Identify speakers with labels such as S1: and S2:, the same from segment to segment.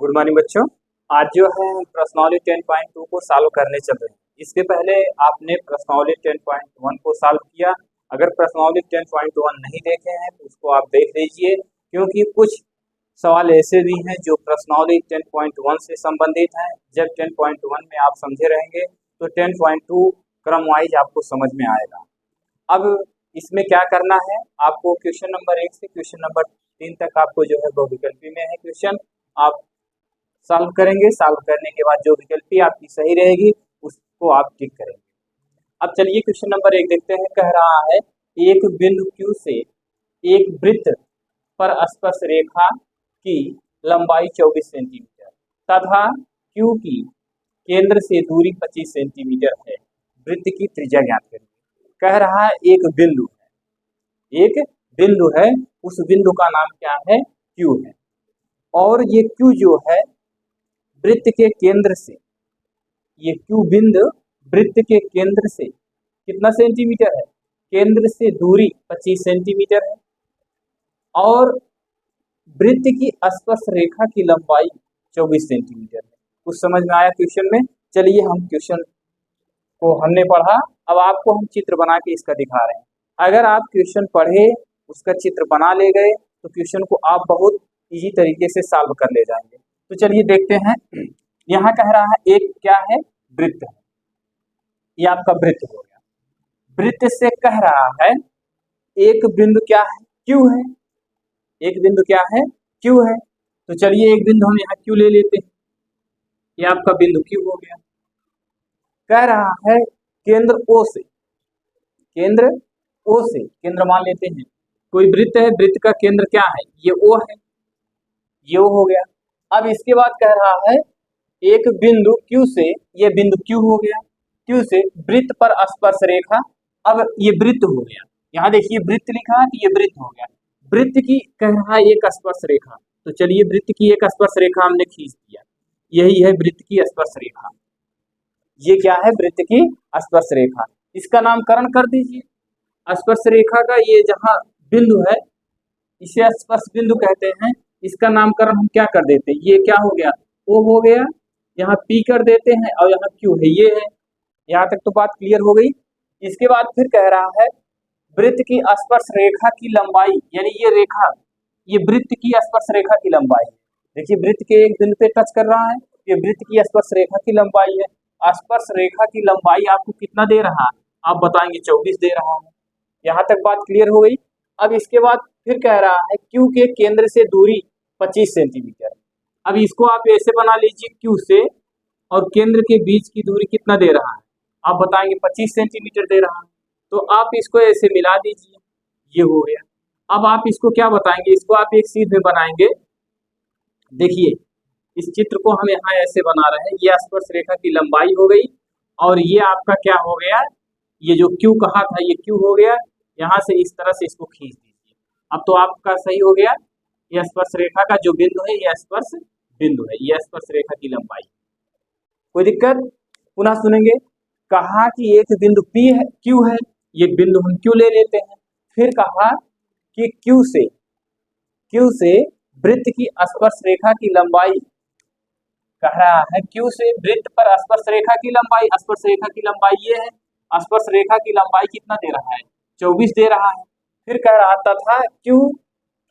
S1: Good morning बच्चों। आज जो है हम प्रश्नावली 10.2 को सॉल्व करने चल रहे हैं। इसके पहले आपने प्रश्नावली 10.1 को सॉल्व किया। अगर प्रश्नावली 10.1 नहीं देखे हैं तो उसको आप देख लीजिए, क्योंकि कुछ सवाल ऐसे भी हैं जो प्रश्नावली 10.1 से संबंधित हैं। जब 10.1 में आप समझे रहेंगे तो 10.2 क्रम वाइज आपको समझ में आएगा। अब इसमें क्या करना है, आपको क्वेश्चन नंबर 1 से क्वेश्चन नंबर 3 तक आपको जो है बहुविकल्पी में है क्वेश्चन, आप सॉल्व करेंगे। सॉल्व करने के बाद जो विकल्पी आपकी सही रहेगी उसको आप टिक करेंगे। अब चलिए क्वेश्चन नंबर 1 देखते हैं। कह रहा है एक बिंदु Q से एक वृत्त पर स्पर्श रेखा की लंबाई 24 सेंटीमीटर तथा Q की केंद्र से दूरी 25 सेंटीमीटर है। वृत्त की त्रिज्या ज्ञात करिए। कह रहा है एक बिंदु है, उस बिंदु का नाम क्या है? Q है। और ये Q जो है वृत्त के केंद्र से, ये Q बिंदु वृत्त के केंद्र से कितना सेंटीमीटर है? केंद्र से दूरी 25 सेंटीमीटर है। और वृत्त की स्पर्श रेखा की लंबाई 24 सेंटीमीटर है। कुछ समझ में आया क्वेश्चन में? चलिए हम क्वेश्चन को हमने पढ़ा, अब आपको हम चित्र बना के इसका दिखा रहे हैं। अगर आप क्वेश्चन पढ़े, उसका चित्र बना ले गए तो क्वेश्चन को आप बहुत इजी तरीके से सॉल्व कर ले जाएंगे। तो चलिए देखते हैं। यहाँ कह रहा है एक क्या है? वृत्त है। ये आपका वृत्त हो गया। वृत्त से कह रहा है एक बिंदु क्या है? Q है। एक बिंदु क्या है? Q है। तो चलिए एक बिंदु हम यहाँ Q ले लेते हैं। ये आपका बिंदु Q हो गया। कह रहा है केंद्र O से, केंद्र मान लेते हैं। कोई वृत्त है, वृत्त का केंद्र क्या है? ये O है। ये O हो गया। अब इसके बाद कह रहा है एक बिंदु Q से, ये बिंदु Q हो गया, Q से वृत्त पर स्पर्श रेखा। अब ये वृत्त हो गया। यहाँ देखिए वृत्त लिखा है तो ये वृत्त हो गया। वृत्त की कह रहा है एक स्पर्श रेखा। तो चलिए वृत्त की एक स्पर्श रेखा हमने खींच दिया। यही है वृत्त की स्पर्श रेखा। ये क्या है? वृत्त की स्पर्श रेखा। इसका नामकरण कर दीजिए। स्पर्श रेखा का ये जहाँ बिंदु है इसे स्पर्श बिंदु कहते हैं। इसका नामकरण हम क्या कर देते हैं? ये क्या हो गया? O हो गया। यहाँ P कर देते हैं और यहाँ Q है, ये है। यहाँ तक तो बात क्लियर हो गई। इसके बाद फिर कह रहा है वृत्त की स्पर्श रेखा की लंबाई, यानी ये रेखा, ये वृत्त की स्पर्श रेखा की लंबाई है। देखिए वृत्त के एक बिंदु पे टच कर रहा है, ये वृत्त की स्पर्श रेखा की लंबाई है। स्पर्श रेखा की लंबाई आपको कितना दे रहा है? आप बताएंगे 24 दे रहा है। यहाँ तक बात क्लियर हो गई। अब इसके बाद फिर कह रहा है Q के केंद्र से दूरी 25 सेंटीमीटर। अब इसको आप ऐसे बना लीजिए, Q से और केंद्र के बीच की दूरी कितना दे रहा है? आप बताएंगे 25 सेंटीमीटर दे रहा है। तो आप इसको ऐसे मिला दीजिए, ये हो गया। अब आप इसको क्या बताएंगे? इसको आप एक सीध में बनाएंगे। देखिए इस चित्र को हम यहाँ ऐसे बना रहे हैं। ये स्पर्श रेखा की लंबाई हो गई और ये आपका क्या हो गया? ये जो Q कहा था ये Q हो गया। यहाँ से इस तरह से इसको खींच दीजिए। अब तो आपका सही हो गया। यह स्पर्श रेखा का जो बिंदु है यह स्पर्श बिंदु है, यह स्पर्श रेखा की लंबाई। कोई दिक्कत? पुनः सुनेंगे। कहा कि एक बिंदु P है, Q है, ये बिंदु हम Q ले लेते हैं। फिर कहा कि Q से वृत्त की स्पर्श रेखा की लंबाई, कह रहा है Q से वृत्त पर स्पर्श रेखा की लंबाई, स्पर्श रेखा की लंबाई ये है। स्पर्श रेखा की लंबाई कितना दे रहा है? 24 दे रहा है। फिर कह रहा तथा Q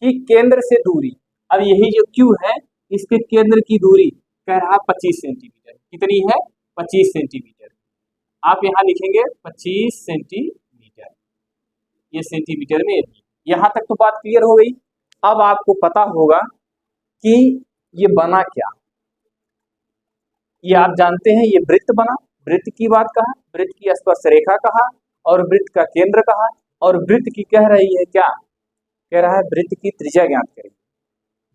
S1: की केंद्र से दूरी, अब यही जो Q है इसके केंद्र की दूरी कह रहा 25 सेंटीमीटर। कितनी है? 25 सेंटीमीटर। आप यहाँ लिखेंगे 25 सेंटीमीटर, ये सेंटीमीटर में। यहाँ तक तो बात क्लियर हो गई। अब आपको पता होगा कि ये बना क्या। ये आप जानते हैं, ये वृत्त बना। वृत्त की बात कहा, वृत्त की स्पर्श रेखा कहा और वृत्त का केंद्र कहा। और वृत्त की कह रही है क्या? कह रहा है वृत्त की त्रिज्या ज्ञात करिए।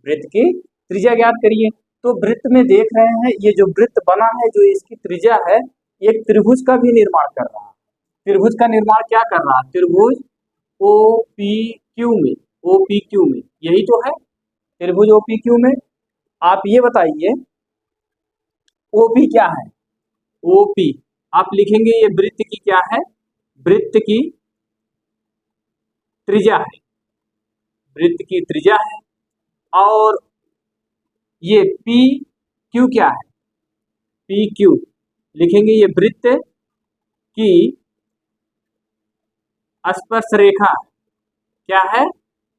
S1: वृत्त की त्रिज्या ज्ञात करिए। तो वृत्त में देख रहे हैं ये जो वृत्त बना है, जो इसकी त्रिज्या है, एक त्रिभुज का भी निर्माण कर रहा है। त्रिभुज का निर्माण क्या कर रहा है? त्रिभुज OPQ में, OPQ में, यही तो है त्रिभुज OPQ में। आप ये बताइए OP क्या है? OP आप लिखेंगे ये वृत्त की क्या है? वृत्त की त्रिज्या है, वृत्त की त्रिज्या है। और ये पी क्यू क्या है, पी क्यू लिखेंगे, ये वृत्त की स्पर्श रेखा क्या है,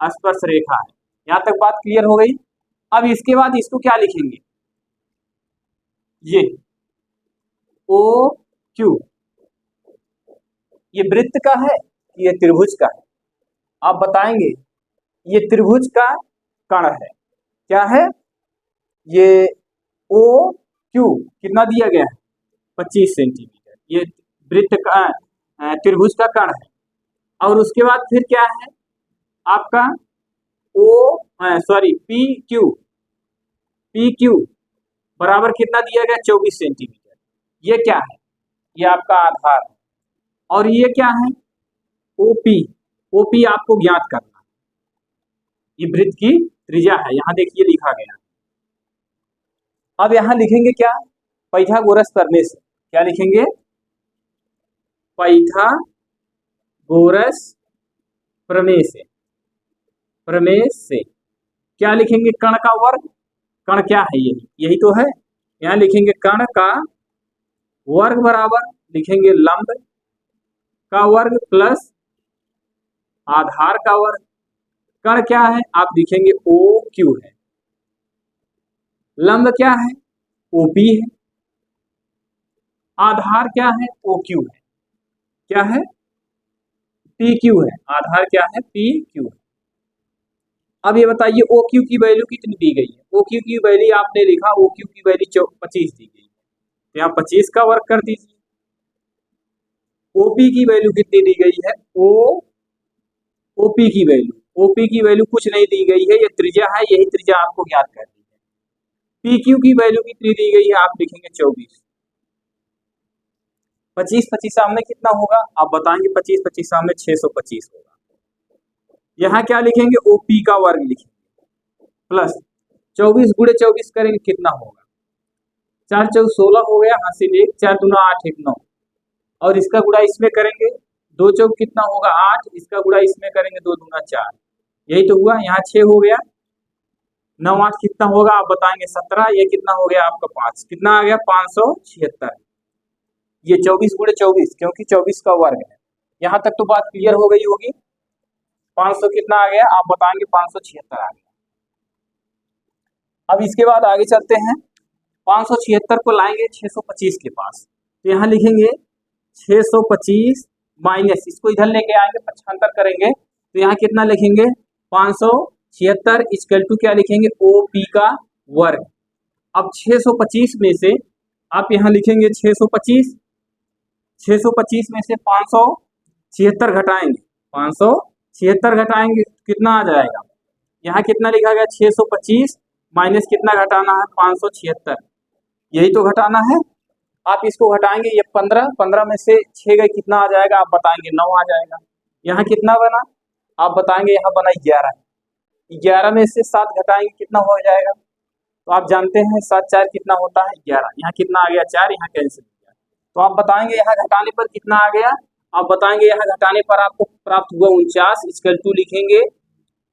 S1: स्पर्श रेखा है। यहां तक बात क्लियर हो गई। अब इसके बाद इसको क्या लिखेंगे, ये ओ क्यू, ये वृत्त का है, ये त्रिभुज का है। आप बताएंगे ये त्रिभुज का कण है, क्या है, ये ओ क्यू कितना दिया गया है, 25 सेंटीमीटर, ये वृत्त का त्रिभुज का कण है। और उसके बाद फिर क्या है आपका O P Q, P Q बराबर कितना दिया गया, 24 सेंटीमीटर। ये क्या है, ये आपका आधार है। और ये क्या है, ओपी, ओपी आपको ज्ञात करना, ये वृत्त की त्रिज्या है, यहां देखिए लिखा गया। अब यहां लिखेंगे क्या, पाइथागोरस प्रमेय से, क्या लिखेंगे, पाइथागोरस प्रमेय से, प्रमेय से क्या लिखेंगे, कण का वर्ग, कण क्या है, यही तो है। यहां लिखेंगे कण का वर्ग बराबर लिखेंगे लंब का वर्ग प्लस आधार का वर्ग। कण क्या है, आप लिखेंगे ओ क्यू है, लंब क्या है, ओपी है, आधार क्या है, ओ क्यू है, क्या है, पी क्यू है, आधार क्या है, पी क्यू है। अब ये बताइए ओ क्यू की वैल्यू कितनी दी गई है, ओ क्यू की वैल्यू आपने लिखा, ओ क्यू की वैल्यू 25 दी गई है, तो यहाँ 25 का वर्ग कर दीजिए। ओपी की वैल्यू कितनी दी गई है, ओपी की वैल्यू, ओपी की वैल्यू कुछ नहीं दी गई है, ये त्रिज्या है, यही त्रिज्या आपको ज्ञात करनी है। पी क्यू की वैल्यू कितनी दी गई है, आप लिखेंगे 24, 25 25 सामने कितना होगा, आप बताएंगे 25 25 सामने 625 होगा। यहाँ क्या लिखेंगे, ओपी का वर्ग लिखेंगे प्लस 24 गुणे 24 करेंगे कितना होगा, 4 4 16 हो गया, हासिल 1, 4 दूना 8 1 9, और इसका गुणा इसमें करेंगे 2 चौक कितना होगा 8, इसका गुणा इसमें करेंगे 2 दूना 4, यही तो हुआ। यहाँ 6 हो गया, 9 8 कितना होगा आप बताएंगे 17, ये कितना हो गया आपका 5, कितना आ गया 576। ये 24 गुणे 24 क्योंकि 24 का वर्ग है। यहाँ तक तो बात क्लियर हो गई होगी। 500 कितना आ गया, आप बताएंगे 576 आ गया। अब इसके बाद आगे चलते हैं, 576 को लाएंगे 625 के पास, तो यहाँ लिखेंगे 625 माइनस, इसको इधर लेके आएंगे 75 करेंगे, तो यहाँ कितना लिखेंगे 576 इक्वल टू क्या लिखेंगे, ओ पी का वर्ग। अब 625 में से आप यहाँ लिखेंगे 625 में से 576 घटाएंगे, 576 घटाएंगे कितना आ जाएगा, यहाँ कितना लिखा गया 625 माइनस कितना घटाना है 576, यही तो घटाना है। आप इसको घटाएंगे, ये 15 में से 6 गए कितना आ जाएगा, आप बताएंगे 9 आ जाएगा। यहाँ कितना बना, आप बताएंगे यहाँ बना 11, 11 में से 7 घटाएंगे कितना हो जाएगा, तो आप जानते हैं 7 4 कितना होता है 11, यहाँ कितना आ गया 4, यहाँ कैंसिल हो गया, तो आप बताएंगे यहाँ घटाने पर कितना आ गया, आप बताएंगे यहाँ घटाने पर आपको प्राप्त हुआ 49 इक्वल टू लिखेंगे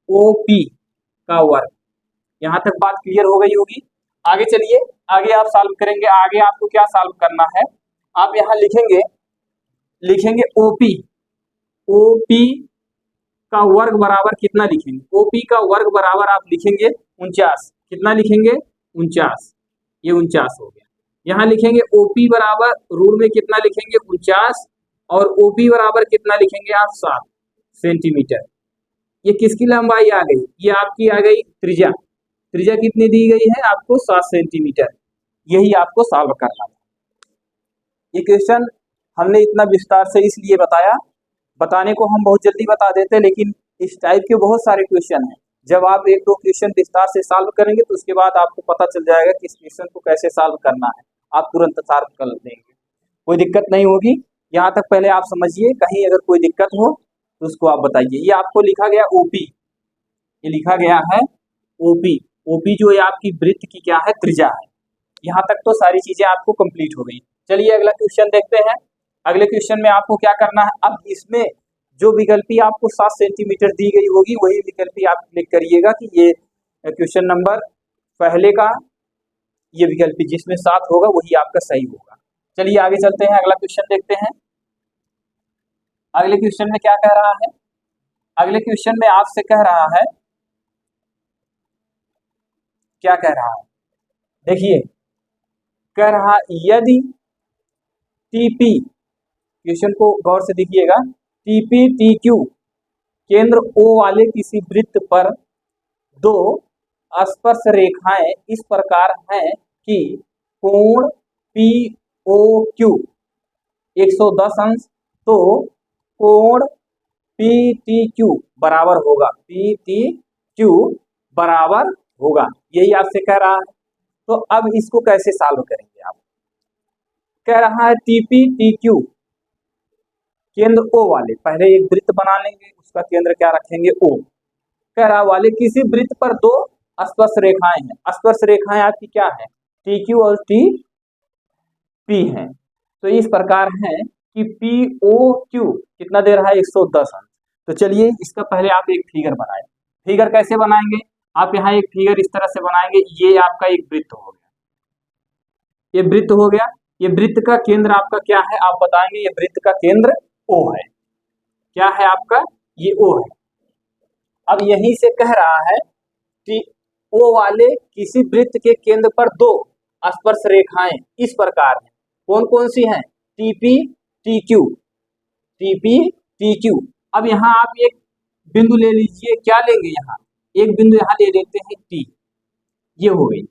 S1: ओ पी का वर्ग। यहाँ तक बात क्लियर हो गई होगी। आगे चलिए, आगे आप सॉल्व करेंगे। आगे आपको क्या सॉल्व करना है, आप यहाँ लिखेंगे ओपी, ओपी का वर्ग बराबर कितना लिखेंगे, ओपी का वर्ग बराबर आप लिखेंगे 49, कितना लिखेंगे 49, ये 49 हो गया। यहाँ लिखेंगे ओपी बराबर रूट में कितना लिखेंगे 49, और ओपी बराबर कितना लिखेंगे आप 7 सेंटीमीटर। ये किसकी लंबाई आ गई, ये आपकी आ गई त्रिज्या, त्रिज्या कितनी दी गई है आपको 7 सेंटीमीटर, यही आपको सॉल्व करना है। ये क्वेश्चन हमने इतना विस्तार से इसलिए बताया, बताने को हम बहुत जल्दी बता देते, लेकिन इस टाइप के बहुत सारे क्वेश्चन हैं, जब आप 1-2 क्वेश्चन विस्तार से सॉल्व करेंगे तो उसके बाद आपको पता चल जाएगा कि इस क्वेश्चन को कैसे सॉल्व करना है, आप तुरंत सॉल्व कर देंगे, कोई दिक्कत नहीं होगी। यहाँ तक पहले आप समझिए, कहीं अगर कोई दिक्कत हो तो उसको आप बताइए। ये आपको लिखा गया ओपी, ये लिखा गया है ओपी, ओपी जो है आपकी वृत्त की क्या है त्रिज्या है। यहाँ तक तो सारी चीजें आपको कंप्लीट हो गई। चलिए अगला क्वेश्चन देखते हैं। अगले क्वेश्चन में आपको क्या करना है, अब इसमें जो विकल्पी आपको 7 सेंटीमीटर दी गई होगी वही विकल्पी आप क्लिक करिएगा कि ये क्वेश्चन नंबर पहले का ये विकल्प जिसमें 7 होगा वही आपका सही होगा। चलिए आगे चलते हैं, अगला क्वेश्चन देखते हैं। अगले क्वेश्चन में क्या कह रहा है? अगले क्वेश्चन में आपसे कह रहा है, क्या कह रहा है देखिए, कह रहा यदि टीपी, क्वेश्चन को गौर से देखिएगा, टीपी टीक्यू केंद्र O वाले किसी वृत्त पर दो स्पर्श रेखाएं इस प्रकार हैं कि कोण POQ 110 अंश, तो कोण PTQ बराबर होगा, PTQ बराबर होगा, यही आपसे कह रहा है। तो अब इसको कैसे सॉल्व करेंगे आप? कह रहा है टीपी टीक्यू केंद्र O वाले, पहले एक वृत्त बना लेंगे, उसका केंद्र क्या रखेंगे? O। कह रहा वाले किसी वृत्त पर दो स्पर्श रेखाएं हैं, स्पर्श रेखाएं आपकी क्या है? TQ और TP हैं। तो इस प्रकार है कि POQ कितना दे रहा है? 110 अंश। तो चलिए इसका पहले आप एक फिगर बनाएं। फिगर कैसे बनाएंगे? आप यहाँ एक फिगर इस तरह से बनाएंगे, ये आपका एक वृत्त हो गया, ये वृत्त हो गया, ये वृत्त का केंद्र आपका क्या है? आप बताएंगे ये वृत्त का केंद्र O है। क्या है आपका? ये O है। अब यहीं से कह रहा है कि O वाले किसी वृत्त के केंद्र पर दो स्पर्श रेखाएं इस प्रकार हैं, कौन कौन सी हैं? TP TQ, TP TQ। अब यहाँ आप एक बिंदु ले लीजिए, क्या लेंगे? यहाँ एक बिंदु यहाँ ले लेते हैं T, ये हो गई।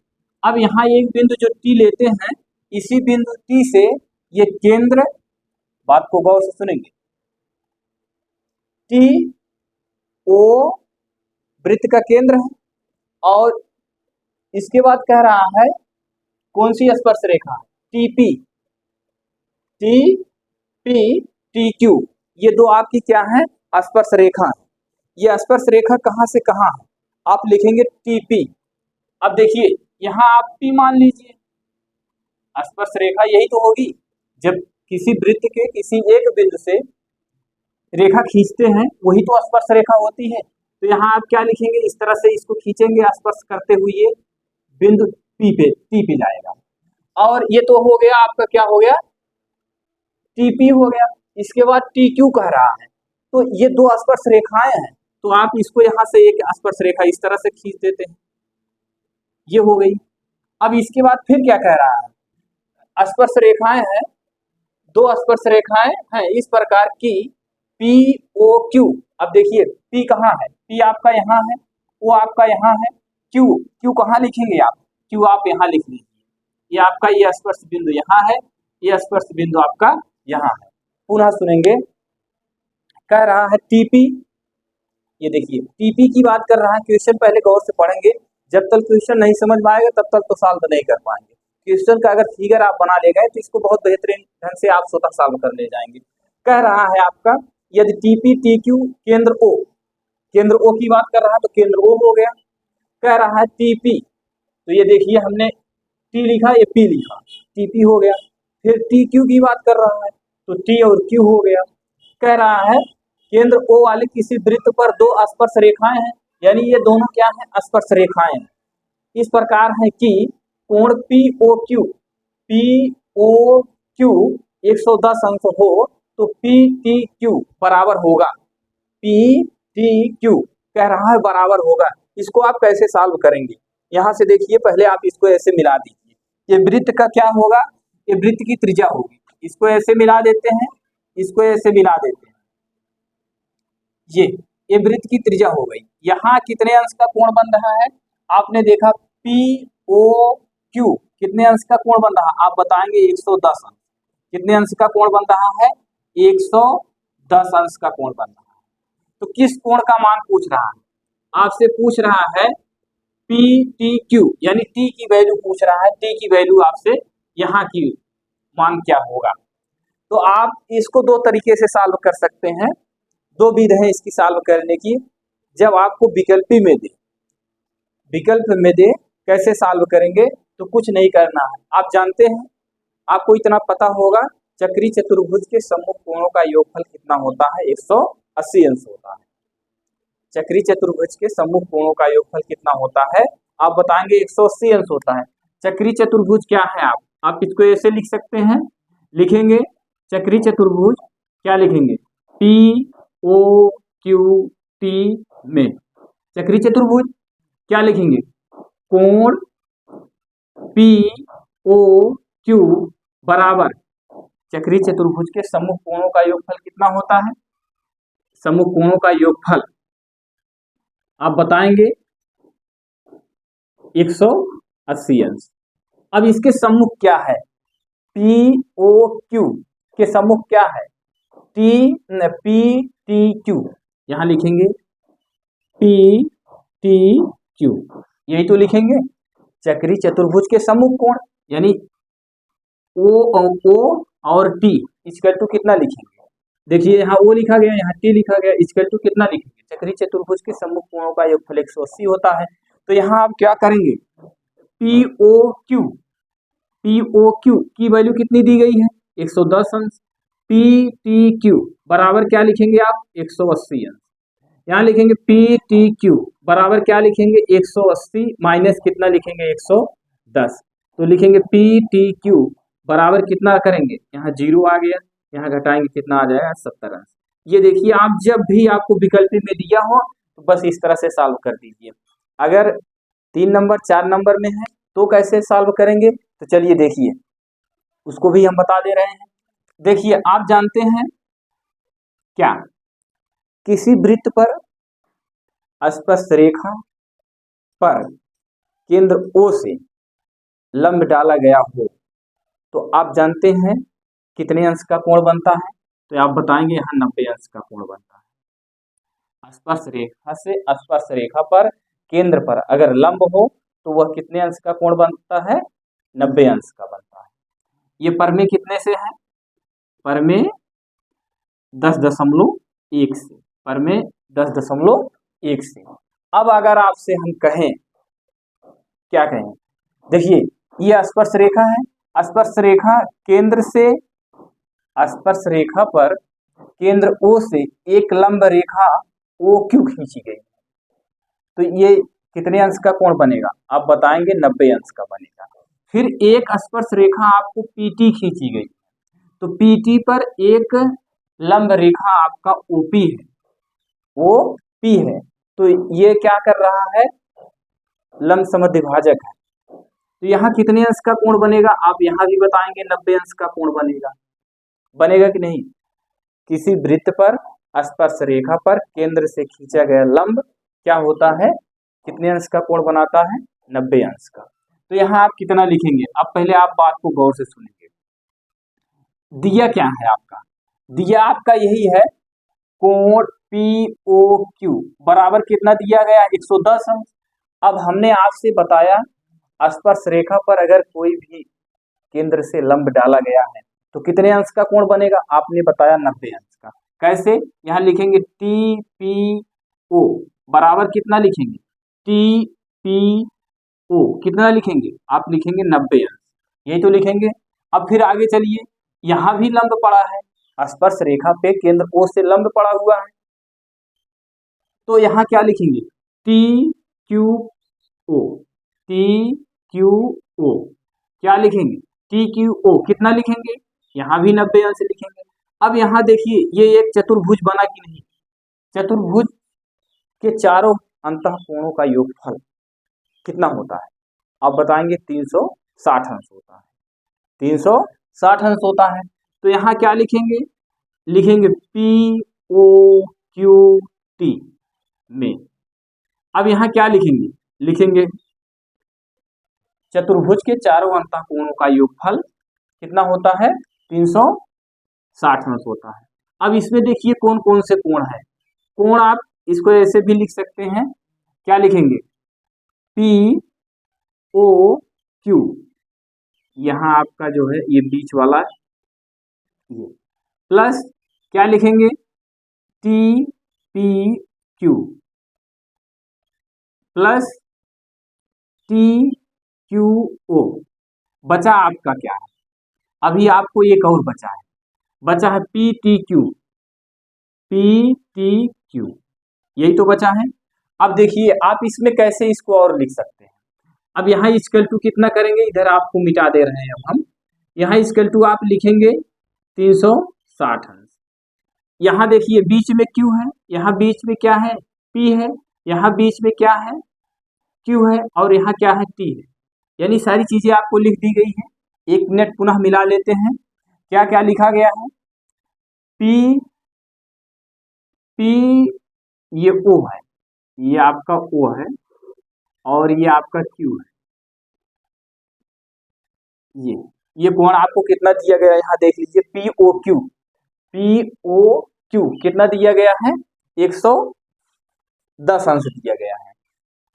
S1: अब यहाँ एक बिंदु जो T लेते हैं, इसी बिंदु T से ये केंद्र, बात को गौर से सुनेंगे, TO वृत्त का केंद्र है, और इसके बाद कह रहा है कौन सी स्पर्श रेखा? TP TP TQ, ये दो आपकी क्या है? स्पर्श रेखा है। ये स्पर्श रेखा कहां से कहां है? आप लिखेंगे TP। अब देखिए यहाँ आप P मान लीजिए, स्पर्श रेखा यही तो होगी, जब किसी वृत्त के किसी एक बिंदु से रेखा खींचते हैं वही तो स्पर्श रेखा होती है। तो यहाँ आप क्या लिखेंगे? इस तरह से इसको खींचेंगे स्पर्श करते हुए, बिंदु P पे जाएगा। और ये तो हो गया आपका, क्या हो गया? TP हो गया। इसके बाद TQ कह रहा है, तो ये दो स्पर्श रेखाएं हैं, तो आप इसको यहाँ से एक स्पर्श रेखा इस तरह से खींच देते हैं, ये हो गई। अब इसके बाद फिर क्या कह रहा है? स्पर्श रेखाएं हैं, दो स्पर्श रेखाएं हैं इस प्रकार की POQ। अब देखिए P कहाँ है? P आपका यहाँ है, O आपका यहाँ है, Q कहाँ लिखेंगे आप? Q आप यहाँ लिख लीजिए, ये आपका ये स्पर्श बिंदु यहाँ है, ये स्पर्श बिंदु आपका यहाँ है। पुनः सुनेंगे, कह रहा है TP, ये देखिए TP की बात कर रहा है। क्वेश्चन पहले गौर से पढ़ेंगे, जब तक क्वेश्चन नहीं समझ में आएगा तब तक तो सॉल्व नहीं कर पाएंगे। क्वेश्चन का अगर फिगर आप बना ले गए तो इसको बहुत बेहतरीन ढंग से आप स्वतः सॉल्व कर ले जाएंगे। कह रहा है आपका यदि TP TQ केंद्र O, केंद्र O की बात कर रहा है तो केंद्र O हो गया। कह रहा है TP, तो ये देखिए हमने T लिखा, ये P लिखा, TP हो गया। फिर TQ की बात कर रहा है तो T और Q हो गया। कह रहा है केंद्र O वाले किसी वृत्त पर दो स्पर्श रेखाएं हैं, यानी ये दोनों क्या है? स्पर्श रेखाएं हैं। इस प्रकार है कि कोण POQ 110 अंश हो, तो PTQ बराबर होगा, PTQ कह रहा है बराबर होगा। इसको आप कैसे सॉल्व करेंगे? यहाँ से देखिए, पहले आप इसको ऐसे मिला दीजिए, ये वृत्त का क्या होगा? ये वृत्त की त्रिज्या होगी, इसको ऐसे मिला देते हैं, इसको ऐसे मिला देते हैं, ये वृत्त की त्रिज्या हो गई। यहाँ कितने अंश का कोण बन रहा है? आपने देखा POQ कितने अंश का कोण बन रहा है? आप बताएंगे 110 अंश। कितने अंश का कोण बन रहा है? 110 अंश का कोण बन रहा है। तो किस कोण का मान पूछ रहा है? आपसे पूछ रहा है PTQ, यानी T की वैल्यू पूछ रहा है। T की वैल्यू आपसे यहाँ की मान क्या होगा? तो आप इसको दो तरीके से सॉल्व कर सकते हैं, दो विधि है इसकी सॉल्व करने की। जब आपको विकल्प में दे, विकल्प में दे कैसे सॉल्व करेंगे? तो कुछ नहीं करना है, आप जानते हैं, आपको इतना पता होगा, चक्री चतुर्भुज के सम्मुख कोणों का योगफल कितना होता है? 180 अंश होता है। चक्री चतुर्भुज के सम्मुख कोणों का योगफल कितना होता है? आप बताएंगे 180 अंश होता है। चक्रीय चतुर्भुज क्या है, आप इसको ऐसे लिख सकते हैं, लिखेंगे चक्रीय चतुर्भुज क्या लिखेंगे, पी ओ क्यू टी में चक्रीय चतुर्भुज क्या लिखेंगे, कोण पी ओ क्यू बराबर चक्रीय चतुर्भुज के सम्मुख कोणों का योगफल कितना होता है, सम्मुख कोणों का योगफल आप बताएंगे 180 अंश। अब इसके सम्मुख क्या है, पी ओ क्यू के सम्मुख क्या है, पी टी क्यू, यहां लिखेंगे पी टी क्यू, यही तो लिखेंगे चक्रीय चतुर्भुज के सम्मुख कोण, यानी ओ और टी इक्वल टू कितना लिखेंगे, देखिए यहाँ ओ लिखा गया, यहाँ टी लिखा गया, इक्वल टू कितना लिखेंगे, चक्रीय चतुर्भुज के सम्मुख कोणों का योगफल 180 होता है। तो यहाँ आप क्या करेंगे, पी ओ क्यू की वैल्यू कितनी दी गई है 110 अंश, पी टी क्यू बराबर क्या लिखेंगे आप 180 अंश, यहाँ लिखेंगे पी टी क्यू बराबर क्या लिखेंगे 180 माइनस कितना लिखेंगे 110, तो लिखेंगे पी टी क्यू बराबर कितना करेंगे, यहाँ 0 आ गया, यहाँ घटाएंगे कितना आ जाएगा 70 अंश। ये देखिए आप जब भी आपको विकल्प में दिया हो तो बस इस तरह से सॉल्व कर दीजिए, अगर 3 नंबर 4 नंबर में है तो कैसे सॉल्व करेंगे, तो चलिए देखिए उसको भी हम बता दे रहे हैं। देखिए आप जानते हैं क्या, किसी वृत्त पर स्पर्श रेखा पर केंद्र O से लंब डाला गया हो तो आप जानते हैं कितने अंश का कोण बनता है, तो आप बताएंगे यहाँ 90 अंश का कोण बनता है। स्पर्श रेखा से स्पर्श रेखा पर केंद्र पर अगर लंब हो तो वह कितने अंश का कोण बनता है, 90 अंश का बनता है। ये परमेय कितने से है, परमेय 10.1 से, परमेय 10.1 से। अब अगर आपसे हम कहें, क्या कहें, देखिए ये स्पर्श रेखा है, स्पर्श रेखा केंद्र से स्पर्श रेखा पर केंद्र O से एक लंब रेखा OQ खींची गई, तो ये कितने अंश का कोण बनेगा, आप बताएंगे 90 अंश का बनेगा। फिर एक स्पर्श रेखा आपको PT खींची गई, तो PT पर एक लंब रेखा आपका OP है, OP है, तो ये क्या कर रहा है, लंब समद्विभाजक है, तो यहाँ कितने अंश का कोण बनेगा, आप यहाँ भी बताएंगे 90 अंश का कोण बनेगा, बनेगा कि नहीं। किसी वृत्त पर स्पर्श रेखा पर केंद्र से खींचा गया लंब क्या होता है, कितने अंश का कोण बनाता है, 90 अंश का। तो यहाँ आप कितना लिखेंगे, अब पहले आप बात को गौर से सुनेंगे, दिया क्या है आपका, दिया आपका यही है कोण POQ बराबर कितना दिया गया 110 अंश। अब हमने आपसे बताया स्पर्श रेखा पर अगर कोई भी केंद्र से लंब डाला गया है तो कितने अंश का कोण बनेगा, आपने बताया 90 अंश का। कैसे, यहाँ लिखेंगे TPO बराबर कितना लिखेंगे, TPO कितना लिखेंगे, आप लिखेंगे 90 अंश, यही तो लिखेंगे। अब फिर आगे चलिए, यहाँ भी लंब पड़ा है, स्पर्श रेखा पे केंद्र O से लंब पड़ा हुआ है, तो यहाँ क्या लिखेंगे TQO क्या लिखेंगे, TQO कितना लिखेंगे, यहाँ भी 90 अंश लिखेंगे। अब यहाँ देखिए ये एक चतुर्भुज बना कि नहीं, चतुर्भुज के चारों अंतः कोणों का योगफल कितना होता है, आप बताएंगे 360 अंश होता है, 360 अंश होता है। तो यहाँ क्या लिखेंगे, लिखेंगे POQT में। अब यहाँ क्या लिखेंगे, लिखेंगे चतुर्भुज के चारों अंतः कोणों का योगफल कितना होता है, 360 अंश होता है। अब इसमें देखिए कौन कौन से कोण है, कोण आप इसको ऐसे भी लिख सकते हैं, क्या लिखेंगे POQ, यहाँ आपका जो है ये बीच वाला ये, प्लस क्या लिखेंगे TPQ प्लस TQO, बचा आपका क्या है, अभी आपको एक और बचा है, बचा है PTQ, यही तो बचा है। अब देखिए आप इसमें कैसे इसको और लिख सकते हैं, अब यहाँ इक्वल टू कितना करेंगे, इधर आपको मिटा दे रहे हैं अब हम। यहाँ इक्वल टू आप लिखेंगे 360 अंश। यहाँ देखिए बीच में क्यू है, यहाँ बीच में क्या है, पी है, यहाँ बीच में क्या है, क्यू है, और यहाँ क्या है, टी है। यानी सारी चीजें आपको लिख दी गई है। 1 मिनट पुनः मिला लेते हैं, क्या क्या लिखा गया है। पी पी ये ओ है, ये आपका ओ है, और ये आपका क्यू है। ये कोण आपको कितना दिया गया है, यहाँ देख लीजिए, P O Q, P O Q कितना दिया गया है, 110 अंश दिया गया है।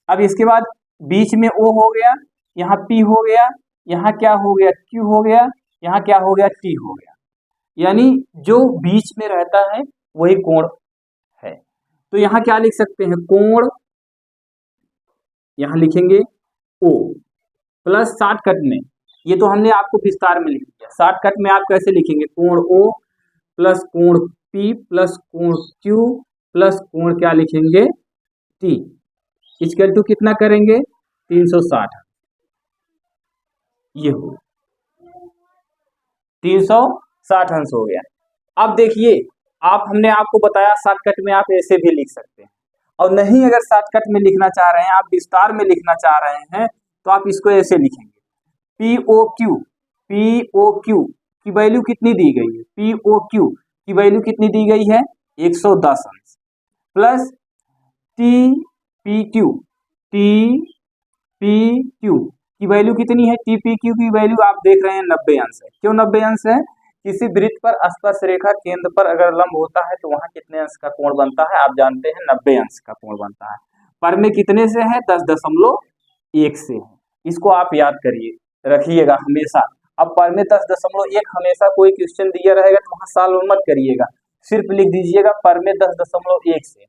S1: अब इसके बाद बीच में ओ हो गया, यहाँ पी हो गया, यहाँ क्या हो गया, क्यू हो गया, यहाँ क्या हो गया, टी हो गया। यानी जो बीच में रहता है वही कोण है। तो यहाँ क्या लिख सकते हैं, कोण, यहाँ लिखेंगे ओ प्लस शॉर्टकट में, ये तो हमने आपको विस्तार में लिख दिया, शॉर्टकट में आप कैसे लिखेंगे, कोण ओ प्लस कोण पी प्लस कोण क्यू प्लस कोण क्या लिखेंगे, टी, इक्वल टू कितना करेंगे, 360। ये हो 360 अंश हो गया। अब देखिए, हमने आपको बताया शॉर्टकट में आप ऐसे भी लिख सकते हैं, और नहीं अगर शॉर्टकट में लिखना चाह रहे हैं, आप विस्तार में लिखना चाह रहे हैं, तो आप इसको ऐसे लिखेंगे, पी ओ क्यू की वैल्यू कितनी दी गई है, पी ओ क्यू की वैल्यू कितनी दी गई है, 110 अंश, प्लस टी पी क्यू की वैल्यू कितनी है, टी पी क्यू की वैल्यू आप देख रहे हैं 90 अंश है। क्यों 90 अंश है, किसी वृत्त पर स्पर्श रेखा केंद्र पर अगर लंब होता है तो वहां कितने अंश का कोण बनता है, आप जानते हैं 90 अंश का कोण बनता है। पर में कितने से है, 10.1 से है। इसको आप याद करिए, रखिएगा हमेशा। अब पर में 10.1 हमेशा कोई क्वेश्चन दिया रहेगा तो वहां सॉल्व मत करिएगा, सिर्फ लिख दीजिएगा पर में 10.1 से।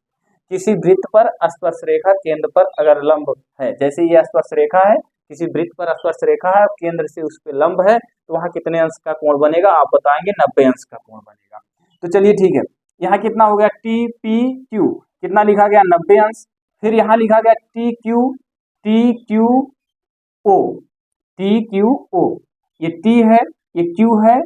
S1: किसी वृत्त पर स्पर्श रेखा केंद्र पर अगर लंब है, जैसे ये स्पर्श रेखा है, किसी वृत्त पर स्पर्श रेखा है, केंद्र से उस पर लंब है, तो वहां कितने अंश का कोण बनेगा, आप बताएंगे 90 अंश का कोण बनेगा। तो चलिए ठीक है, यहाँ कितना हो गया, टी पी क्यू कितना लिखा गया, 90 अंश। फिर यहाँ लिखा गया टी क्यू ओ, ये टी है, ये क्यू है,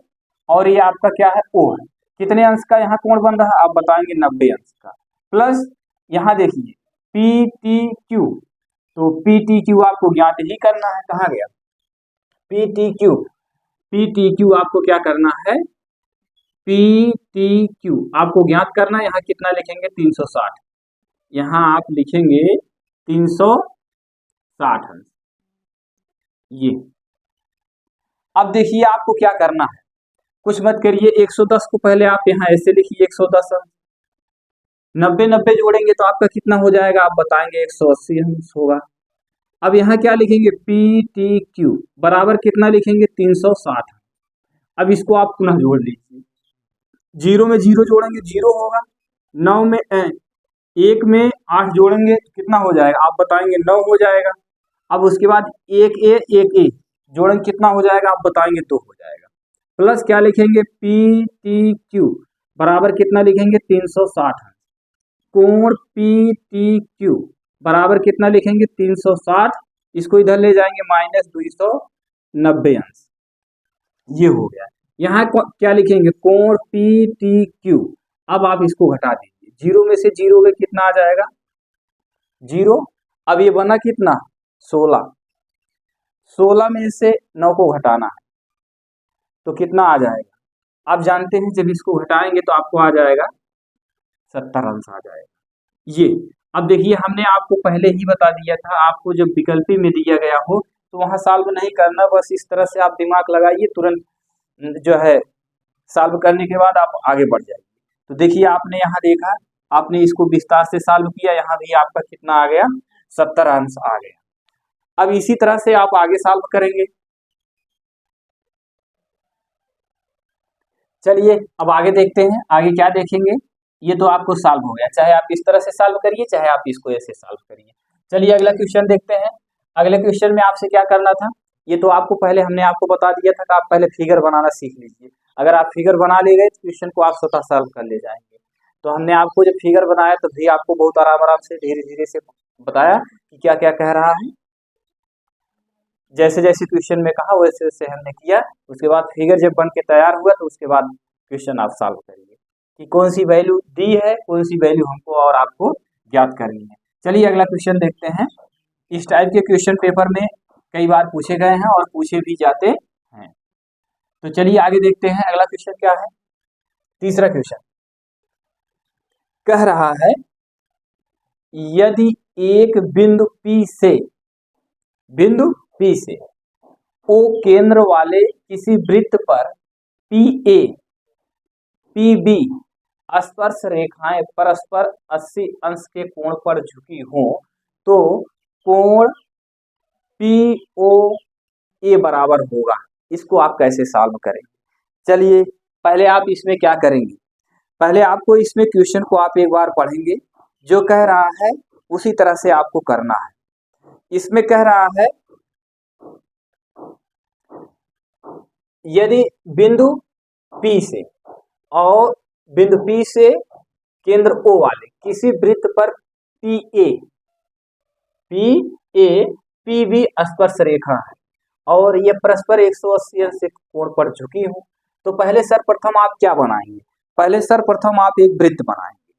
S1: और ये आपका क्या है, ओ है। कितने अंश का यहाँ कोण बन रहा है, आप बताएंगे 90 अंश का। प्लस यहाँ देखिए पी टी क्यू, तो पी टी क्यू आपको ज्ञात ही करना है, कहाँ गया, पी टी क्यू आपको क्या करना है, पी टी क्यू आपको ज्ञात करना है। यहाँ कितना लिखेंगे, 360, यहाँ आप लिखेंगे 360 अंश। ये अब देखिए आपको क्या करना है, कुछ मत करिए, 110 को पहले आप यहाँ ऐसे लिखिए, 110 अंश, 90 जोड़ेंगे तो आपका कितना हो जाएगा, आप बताएंगे 180 अंश होगा। अब यहाँ क्या लिखेंगे, पी टी क्यू बराबर कितना लिखेंगे, 360। अब इसको आप पुनः जोड़ लीजिए, 0 में 0 जोड़ेंगे 0 होगा, 9 में 1 में 8 जोड़ेंगे तो कितना हो जाएगा, आप बताएंगे 9 हो जाएगा। अब उसके बाद 1 ए जोड़ेंगे कितना हो जाएगा, आप बताएंगे 2 हो जाएगा। प्लस क्या लिखेंगे, पी टी क्यू बराबर कितना लिखेंगे, 360। कोण पी टी क्यू बराबर कितना लिखेंगे, 360, इसको इधर ले जाएंगे -290 अंश। ये हो गया। यहाँ क्या लिखेंगे, कोण पी टी क्यू, अब आप इसको घटा दीजिए, 0 में से 0 में कितना आ जाएगा, 0। अब ये बना कितना, 16 में से 9 को घटाना है तो कितना आ जाएगा, आप जानते हैं जब इसको घटाएंगे तो आपको आ जाएगा 70 अंश आ जाएगा। ये अब देखिए, हमने आपको पहले ही बता दिया था, आपको जब विकल्पी में दिया गया हो तो वहां सॉल्व नहीं करना, बस इस तरह से आप दिमाग लगाइए, तुरंत जो है सॉल्व करने के बाद आप आगे बढ़ जाइए। तो देखिए आपने यहाँ देखा, आपने इसको विस्तार से सॉल्व किया, यहाँ भी आपका कितना आ गया, 70 अंश आ गया। अब इसी तरह से आप आगे सॉल्व करेंगे। चलिए अब आगे देखते हैं, आगे क्या देखेंगे। ये तो आपको सॉल्व हो गया, चाहे आप इस तरह से सॉल्व करिए, चाहे आप इसको ऐसे सॉल्व करिए। चलिए अगला क्वेश्चन देखते हैं। अगले क्वेश्चन में आपसे क्या करना था, ये तो आपको पहले हमने आपको बता दिया था कि आप पहले फिगर बनाना सीख लीजिए। अगर आप फिगर बना ले गए तो क्वेश्चन को आप स्वतः सॉल्व कर ले जाएंगे। तो हमने आपको जब फिगर बनाया तो भी आपको बहुत आराम से धीरे धीरे से बताया कि क्या क्या कह रहा है। जैसे जैसे क्वेश्चन में कहा वैसे वैसे हमने किया। उसके बाद फिगर जब बन के तैयार हुआ तो उसके बाद क्वेश्चन आप सॉल्व करिए कि कौन सी वैल्यू दी है, कौन सी वैल्यू हमको और आपको ज्ञात करनी है। चलिए अगला क्वेश्चन देखते हैं। इस टाइप के क्वेश्चन पेपर में कई बार पूछे गए हैं और पूछे भी जाते हैं। तो चलिए आगे देखते हैं अगला क्वेश्चन क्या है। तीसरा क्वेश्चन कह रहा है यदि एक बिंदु P से O केंद्र वाले किसी वृत्त पर PA PB स्पर्श रेखाएं परस्पर 80 अंश के कोण पर झुकी हों तो कोण POA बराबर होगा। इसको आप कैसे सॉल्व करेंगे? चलिए पहले आप इसमें क्या करेंगे, पहले आपको इसमें क्वेश्चन को आप एक बार पढ़ेंगे, जो कह रहा है उसी तरह से आपको करना है। इसमें कह रहा है यदि बिंदु P से और बिंदु P से केंद्र O वाले किसी वृत्त पर PB स्पर्श रेखा है और ये परस्पर 180 अंश से कोण पर झुकी हो, तो पहले सर्वप्रथम आप क्या बनाएंगे? पहले सर्वप्रथम आप एक वृत्त बनाएंगे।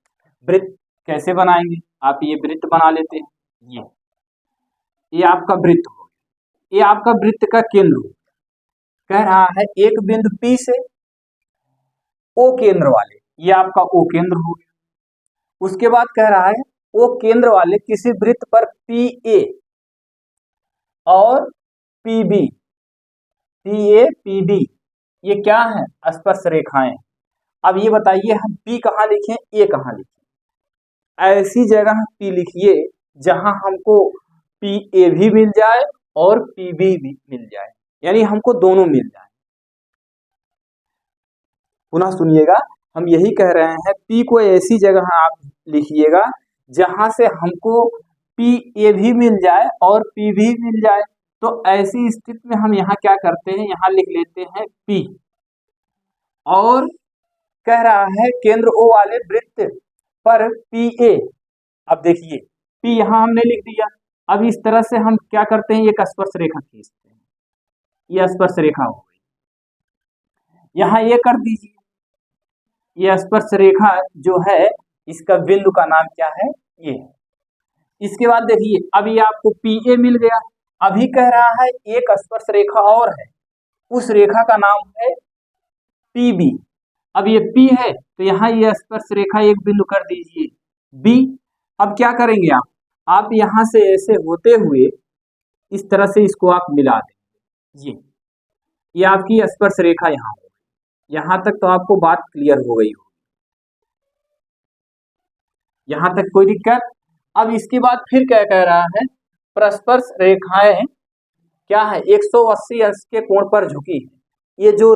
S1: वृत्त कैसे बनाएंगे? आप ये वृत्त बना लेते हैं। ये आपका वृत्त हो, ये आपका वृत्त का केंद्र हो। कह रहा है एक बिंदु P से O केंद्र वाले, ये आपका O केंद्र हो गया। उसके बाद कह रहा है O केंद्र वाले किसी वृत्त पर PA और PB ये क्या है? स्पर्श रेखाएं। अब ये बताइए हम P कहाँ लिखें, A कहाँ लिखें? ऐसी जगह P लिखिए जहां हमको PA भी मिल जाए और PB भी मिल जाए, यानी हमको दोनों मिल जाए। पुनः सुनिएगा, हम यही कह रहे हैं P को ऐसी जगह आप लिखिएगा जहां से हमको PA भी मिल जाए और PB भी मिल जाए। तो ऐसी स्थिति में हम यहाँ क्या करते हैं, यहाँ लिख लेते हैं P। और कह रहा है केंद्र O वाले वृत्त पर PA। अब देखिए P यहाँ हमने लिख दिया। अब इस तरह से हम क्या करते हैं, एक स्पर्श रेखा खींचते हैं। ये स्पर्श रेखा हो गई। यहाँ ये कर दीजिए, ये स्पर्श रेखा जो है इसका बिंदु का नाम क्या है, ये है। इसके बाद देखिए अब ये आपको PA मिल गया। अभी कह रहा है एक स्पर्श रेखा और है, उस रेखा का नाम है PB। अब ये P है तो यहाँ ये स्पर्श रेखा एक बिंदु कर दीजिए B। अब क्या करेंगे आप यहाँ से ऐसे होते हुए इस तरह से इसको आप मिला देंगे। ये आपकी स्पर्श रेखा यहाँ हो। यहाँ तक तो आपको बात क्लियर हो गई हो, यहाँ तक कोई दिक्कत? अब इसके बाद फिर क्या कह रहा है, परस्पर रेखाएं क्या है 180 अंश के कोण पर झुकी है। ये जो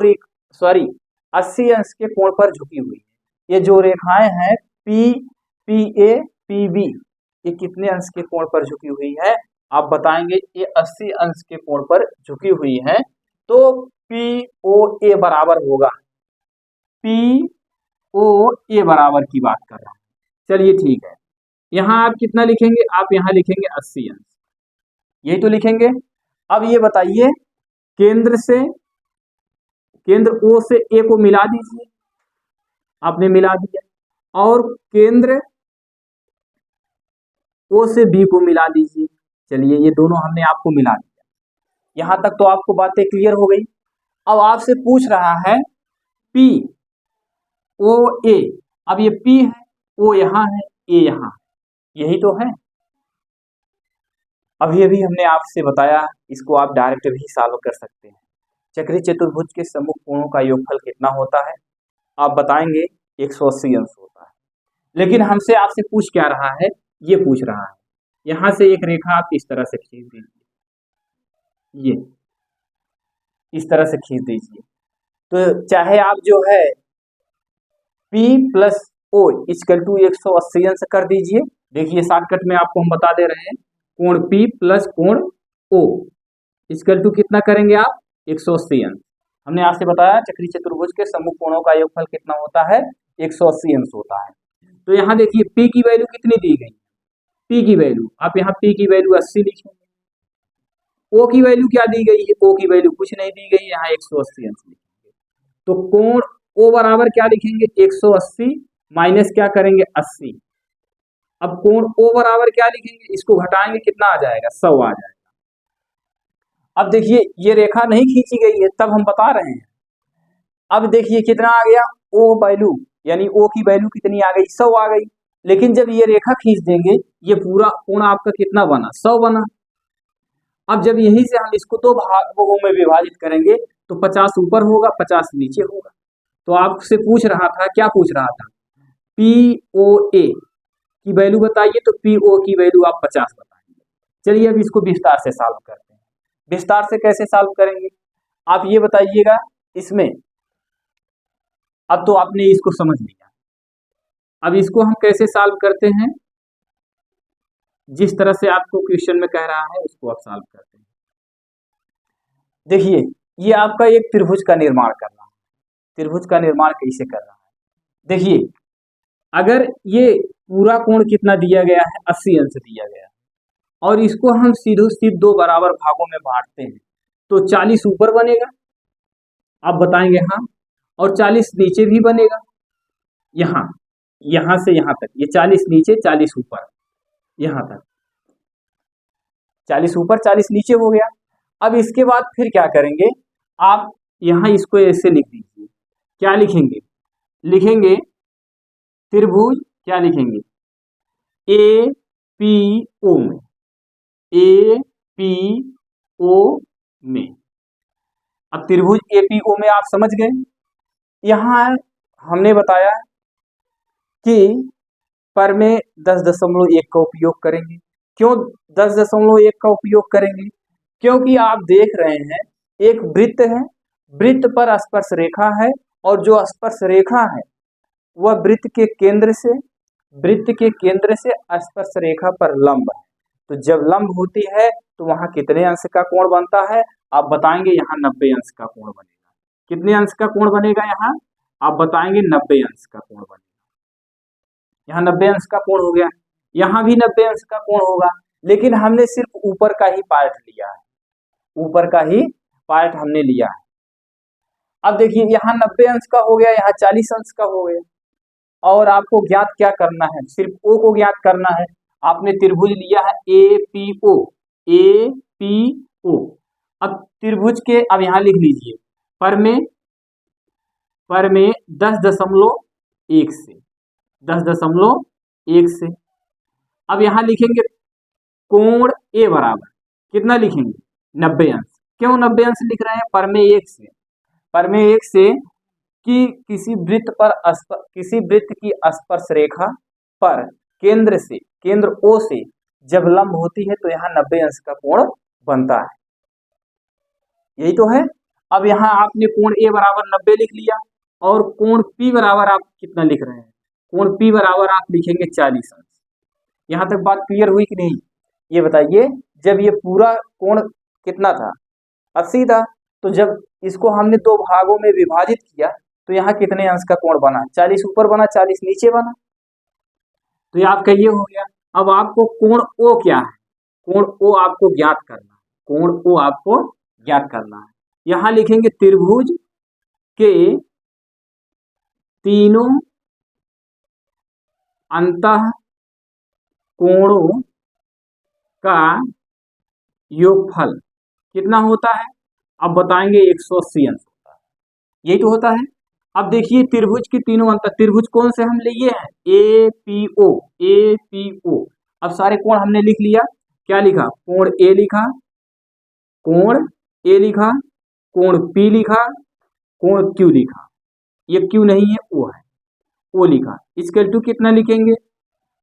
S1: 80 अंश के कोण पर झुकी हुई है। ये जो रेखाएं हैं PA PB ये कितने अंश के कोण पर झुकी हुई है आप बताएंगे? ये 80 अंश के कोण पर झुकी हुई है। तो POA बराबर होगा, POA बराबर की बात कर रहा हूं। चलिए ठीक है, यहाँ आप कितना लिखेंगे? आप यहाँ लिखेंगे 80 अंश, यही तो लिखेंगे। अब ये बताइए केंद्र O से A को मिला दीजिए, आपने मिला दिया, और केंद्र O से B को मिला दीजिए। चलिए ये दोनों हमने आपको मिला दिया। यहां तक तो आपको बातें क्लियर हो गई। अब आपसे पूछ रहा है POA। अब ये P है, O यहाँ है, A यहाँ है, यही तो है। अभी हमने आपसे बताया, इसको आप डायरेक्ट भी सॉल्व कर सकते हैं। चक्रीय चतुर्भुज के सम्मुख कोणों का योगफल कितना होता है? आप बताएंगे 180 अंश होता है। लेकिन हमसे आपसे पूछ क्या रहा है, ये पूछ रहा है यहां से एक रेखा आप इस तरह से खींच दीजिए, ये इस तरह से खींच दीजिए। तो चाहे आप जो है P plus O equal to 180 अंश कर दीजिए। देखिए शॉर्टकट में आपको हम बता दे रहे हैं, कोण P प्लस कोण O इक्वल टू कितना करेंगे आप? 180 अंश। हमने आपसे बताया चक्रीय चतुर्भुज के सम्मुख कोणों का योगफल कितना होता है? 180 अंश होता है। तो यहाँ देखिए P की वैल्यू कितनी दी गई? P की वैल्यू आप यहाँ P की वैल्यू 80 लिखेंगे, ओ की वैल्यू क्या दी गई है, ओ की वैल्यू कुछ नहीं दी गई, यहाँ 180 अंश लिखेंगे। तो कोण ओ बराबर क्या लिखेंगे, 180 माइनस क्या करेंगे 80। अब कोण ओ बराबर क्या लिखेंगे, इसको घटाएंगे कितना आ जाएगा, 100 आ जाएगा। अब देखिए ये रेखा नहीं खींची गई है, तब हम बता रहे हैं। अब देखिए कितना आ गया, ओ वैल्यू यानी ओ की वैल्यू कितनी आ गई, 100 आ गई। लेकिन जब ये रेखा खींच देंगे, ये पूरा कोण आपका कितना बना, 100 बना। अब जब यहीं से हम इसको दो भागों में विभाजित करेंगे तो 50 ऊपर होगा 50 नीचे होगा। तो आपसे पूछ रहा था, क्या पूछ रहा था, पी ओ ए की वैल्यू बताइए, तो पी ओ की वैल्यू आप 50 बताएंगे। चलिए अब इसको विस्तार से सॉल्व करते हैं। विस्तार से कैसे सॉल्व करेंगे, आप ये बताइएगा इसमें। अब तो आपने इसको समझ लिया, अब इसको हम कैसे सॉल्व करते हैं, जिस तरह से आपको क्वेश्चन में कह रहा है उसको आप सॉल्व करते हैं। देखिए ये आपका एक त्रिभुज का निर्माण कर रहा है, त्रिभुज का निर्माण कैसे कर रहा है, देखिए अगर ये पूरा कोण कितना दिया गया है, 80 अंश दिया गया है, और इसको हम सीधो सीध दो बराबर भागों में बांटते हैं, तो 40 ऊपर बनेगा, आप बताएंगे हाँ, और 40 नीचे भी बनेगा। यहाँ यहाँ से यहाँ तक ये 40 नीचे 40 ऊपर, यहाँ तक 40 ऊपर 40 नीचे हो गया। अब इसके बाद फिर क्या करेंगे, आप यहाँ इसको ऐसे लिख दीजिए, क्या लिखेंगे, लिखेंगे त्रिभुज, क्या लिखेंगे, ए पी ओ में, ए पी ओ में। अब त्रिभुज ए पी ओ में आप समझ गए। यहाँ हमने बताया कि पर में 10.1 का उपयोग करेंगे। क्यों 10.1 का उपयोग करेंगे, क्योंकि आप देख रहे हैं एक वृत्त है, वृत्त पर स्पर्श रेखा है, और जो स्पर्श रेखा है वह वृत्त के केंद्र से स्पर्श रेखा पर लंब है। तो जब लंब होती है तो वहां कितने अंश का कोण बनता है, आप बताएंगे यहाँ 90 अंश का कोण बनेगा। कितने अंश का कोण बनेगा, यहाँ आप बताएंगे 90 अंश का कोण बनेगा। यहाँ 90 अंश का कोण हो गया, यहाँ भी 90 अंश का कोण होगा, लेकिन हमने सिर्फ ऊपर का ही पार्ट लिया है, ऊपर का ही पार्ट हमने लिया है। अब देखिए यहाँ 90 अंश का हो गया, यहाँ 40 अंश का हो गया, और आपको ज्ञात क्या करना है, सिर्फ ओ को ज्ञात करना है। आपने त्रिभुज लिया है A P O, A P O. अब त्रिभुज के, अब यहाँ लिख लीजिए पर में 10.1 से 10.1 से। अब यहाँ लिखेंगे कोण ए बराबर कितना लिखेंगे, 90 अंश। क्यों 90 अंश लिख रहे हैं, पर में 1 से, पर में 1 से कि किसी वृत्त की स्पर्श रेखा पर केंद्र ओ से जब लंब होती है तो यहाँ 90 अंश का कोण बनता है, यही तो है। अब यहाँ आपने कोण ए बराबर 90 लिख लिया, और कोण पी बराबर आप कितना लिख रहे हैं, कोण पी बराबर आप लिखेंगे 40 अंश। यहाँ तक बात क्लियर हुई कि नहीं, ये बताइए। जब ये पूरा कोण कितना था, 80 था, तो जब इसको हमने दो भागों में विभाजित किया तो यहाँ कितने अंश का कोण बना, 40 ऊपर बना 40 नीचे बना। तो ये आपका ये हो गया। अब आपको कोण ओ क्या है, कोण ओ आपको ज्ञात करना है, कोण ओ आपको ज्ञात करना है। यहाँ लिखेंगे त्रिभुज के तीनों अंतः कोणों का योगफल कितना होता है, अब बताएंगे 180 अंश होता है, यही तो होता है। अब देखिए त्रिभुज की तीनों अंतर, त्रिभुज कौन से हम लिए हैं, A P O, A P O. अब सारे कोण हमने लिख लिया, क्या लिखा, कोण ए लिखा, कोण ए लिखा, कोण पी लिखा, कोण क्यू लिखा, ये क्यू नहीं है ओ है, ओ लिखा। इसके टू कितना लिखेंगे,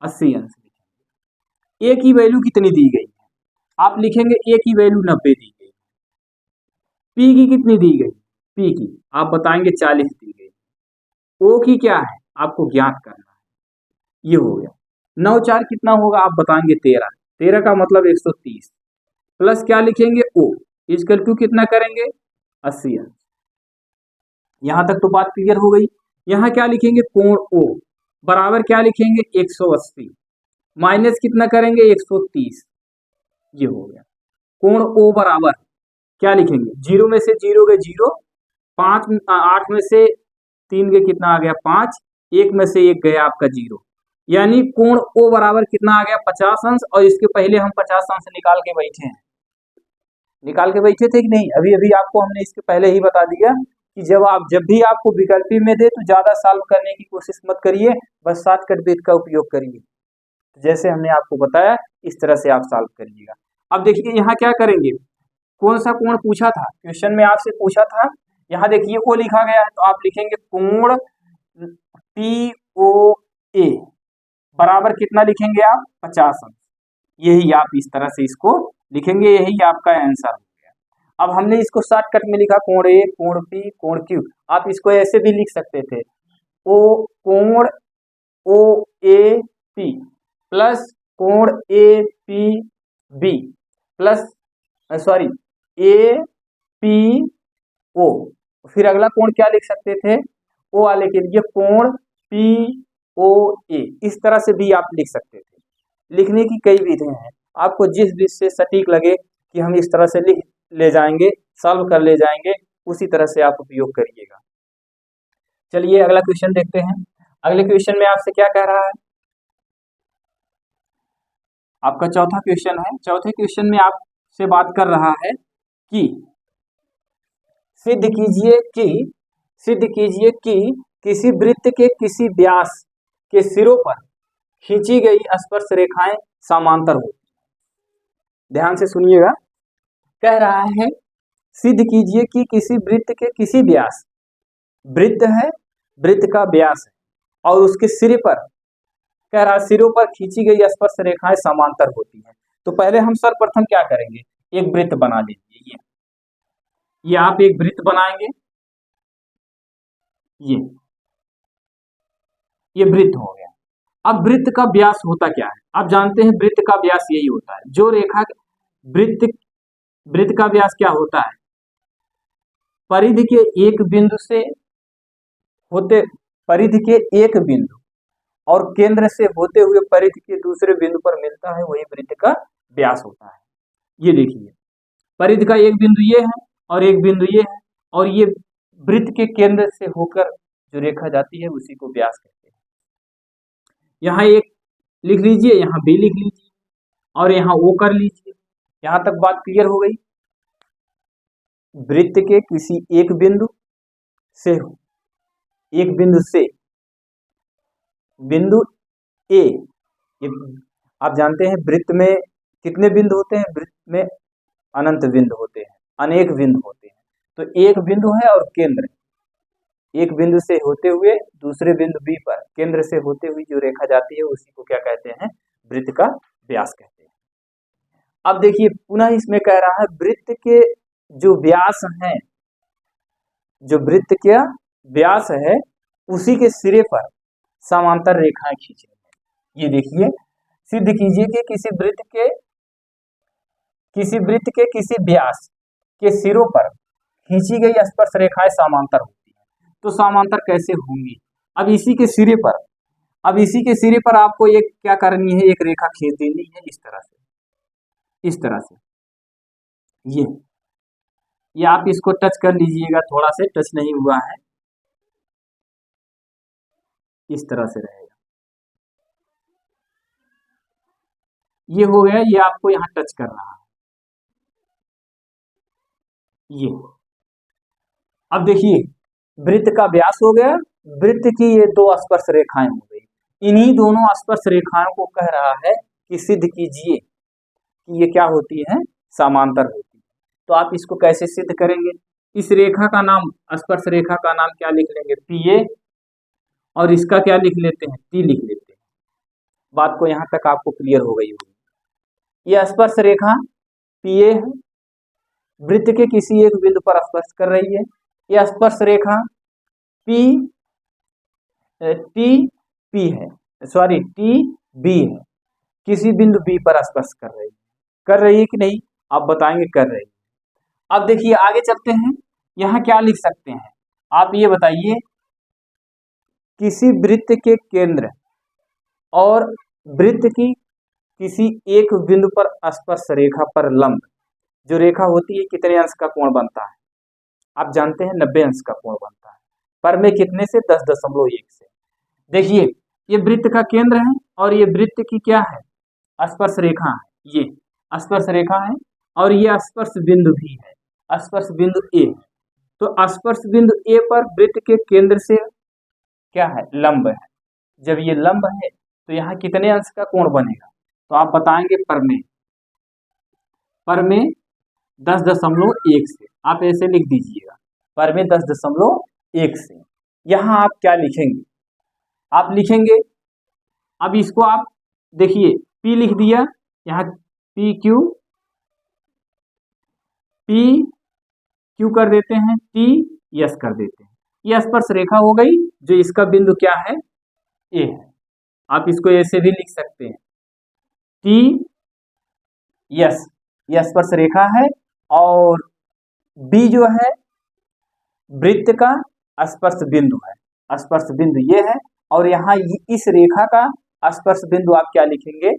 S1: 80 अंश लिखेंगे। ए की वैल्यू कितनी दी गई है, आप लिखेंगे ए की वैल्यू 90 दी गई, पी की कितनी दी गई, पी की आप बताएंगे 40 दी गई, ओ की क्या है आपको ज्ञात करना है, ये हो गया। 9 4 कितना होगा, आप बताएंगे 13, 13 का मतलब 130, प्लस क्या लिखेंगे ओ, इसके टू कितना करेंगे 80 अंश। यहां तक तो बात क्लियर हो गई। यहाँ क्या लिखेंगे, कोण ओ बराबर क्या लिखेंगे 180, माइनस कितना करेंगे 130, ये हो गया। कोण ओ बराबर क्या लिखेंगे, 0 में से 0 गए 0, 8 में से 3 गए कितना आ गया 5, 1 में से 1 गया आपका 0, यानी कोण ओ बराबर कितना आ गया 50 अंश। और इसके पहले हम 50 अंश निकाल के बैठे हैं, निकाल के बैठे थे कि नहीं, अभी अभी आपको हमने इसके पहले ही बता दिया कि जब भी आपको विकल्पी में दे तो ज्यादा सॉल्व करने की कोशिश मत करिए, बस शॉर्टकट विधि का उपयोग करिए। जैसे हमने आपको बताया इस तरह से आप सॉल्व करिएगा। अब देखिए यहाँ क्या करेंगे, कौन सा कोण पूछा था, क्वेश्चन में आपसे पूछा था, यहाँ देखिए ओ लिखा गया है तो आप लिखेंगे कोण POA बराबर कितना लिखेंगे आप 50 अंश। यही आप इस तरह से इसको लिखेंगे, यही आपका आंसर हो गया। अब हमने इसको शॉर्टकट में लिखा कोण ए, कोण पी, कोण क्यू, आप इसको ऐसे भी लिख सकते थे, ओ कोण OAP प्लस कोण APB प्लस APO, फिर अगला कोण क्या लिख सकते थे, ओ वाले के लिए कोण POA, इस तरह से भी आप लिख सकते थे। लिखने की कई विधि हैं, आपको जिस विधि से सटीक लगे कि हम इस तरह से लिख ले जाएंगे, सॉल्व कर ले जाएंगे, उसी तरह से आप उपयोग करिएगा। चलिए अगला क्वेश्चन देखते हैं। अगले क्वेश्चन में आपसे क्या कह रहा है, आपका चौथा क्वेश्चन है। चौथे क्वेश्चन में आपसे बात कर रहा है कि सिद्ध कीजिए कि किसी वृत्त के किसी व्यास के सिरों पर खींची गई स्पर्श रेखाएं समांतर होती हैं। ध्यान से सुनिएगा, कह रहा है सिद्ध कीजिए कि किसी वृत्त के किसी व्यास, वृत्त है, वृत्त का व्यास है और उसके सिरे पर, कह रहा है सिरों पर खींची गई स्पर्श रेखाएं समांतर होती हैं। तो पहले हम सर्वप्रथम क्या करेंगे, एक वृत्त बना लीजिए, ये आप एक वृत्त बनाएंगे, ये वृत्त हो गया। अब वृत्त का व्यास होता क्या है, आप जानते हैं वृत्त का व्यास यही होता है, जो रेखा वृत्त का व्यास क्या होता है, परिधि के एक बिंदु से होते, परिधि के एक बिंदु और केंद्र से होते हुए परिधि के दूसरे बिंदु पर मिलता है, वही वृत्त का व्यास होता है। ये देखिए परिधि का एक बिंदु ये है और एक बिंदु ये है, और ये वृत्त के केंद्र से होकर जो रेखा जाती है उसी को व्यास कहते हैं। यहाँ एक लिख लीजिए, यहाँ बी लिख लीजिए और यहाँ ओ कर लीजिए। यहाँ तक बात क्लियर हो गई। वृत्त के किसी एक बिंदु से, एक बिंदु से बिंदु ए, आप जानते हैं वृत्त में कितने बिंदु होते हैं, वृत्त में अनंत बिंदु होते हैं, अनेक बिंदु होते हैं। तो एक बिंदु है और केंद्र, एक बिंदु से होते हुए दूसरे बिंदु बी पर केंद्र से होते हुए जो रेखा जाती है उसी को क्या कहते हैं, वृत्त का व्यास कहते हैं। अब देखिए पुनः इसमें कह रहा है वृत्त के जो व्यास हैं, जो वृत्त का व्यास है उसी के सिरे पर समांतर रेखाएं खींच रही है। ये देखिए सिद्ध कीजिए कि किसी वृत्त के किसी व्यास के सिरों पर खींची गई स्पर्श रेखाएं समांतर होती है। तो समांतर कैसे होंगी, अब इसी के सिरे पर आपको एक क्या करनी है, एक रेखा खींच देनी है इस तरह से, ये आप इसको टच कर लीजिएगा, थोड़ा से टच नहीं हुआ है, इस तरह से रहेगा। ये हो गया, ये आपको यहाँ टच कर रहा है ये। अब देखिए वृत्त का व्यास हो गया, वृत्त की ये दो स्पर्श रेखाएं हो गई, इन्हीं दोनों स्पर्श रेखाओं को कह रहा है कि सिद्ध कीजिए कि ये क्या होती है, समांतर होती है। तो आप इसको कैसे सिद्ध करेंगे, इस रेखा का नाम, स्पर्श रेखा का नाम क्या लिख लेंगे, PA, और इसका क्या लिख लेते हैं, T लिख लेते हैं। बात को यहाँ तक आपको क्लियर हो गई होगी। यह स्पर्श रेखा PA है, वृत्त के किसी एक बिंदु पर स्पर्श कर रही है। यह स्पर्श रेखा TB है, किसी बिंदु B पर स्पर्श कर रही है कि नहीं, आप बताएंगे कर रही है। अब देखिए आगे चलते हैं, यहाँ क्या लिख सकते हैं, आप ये बताइए किसी वृत्त के केंद्र और वृत्त की किसी एक बिंदु पर स्पर्श रेखा पर लंब जो रेखा होती है कितने अंश का कोण बनता है? आप जानते हैं 90 अंश का कोण बनता है। पर में कितने से? 10.1 से। देखिए ये वृत्त का केंद्र है और ये वृत्त की क्या है? स्पर्श रेखा है। ये स्पर्श रेखा है और ये स्पर्श बिंदु भी है, स्पर्श बिंदु ए है। तो स्पर्श बिंदु ए पर वृत्त के केंद्र से क्या है? लंब है। जब ये लंब है तो यहाँ कितने अंश का कोण बनेगा? तो आप बताएंगे पर में 10.1 से। आप ऐसे लिख दीजिएगा, पर में 10.1 से। यहाँ आप क्या लिखेंगे? आप लिखेंगे, अब इसको आप देखिए P लिख दिया, यहाँ पी क्यू कर देते हैं, टी यस कर देते हैं। ये स्पर्श रेखा हो गई जो इसका बिंदु क्या है? ए है। आप इसको ऐसे भी लिख सकते हैं, टी यस, ये स्पर्श रेखा है और बी जो है वृत्त का स्पर्श बिंदु है, स्पर्श बिंदु ये है। और यहाँ इस रेखा का स्पर्श बिंदु आप क्या लिखेंगे?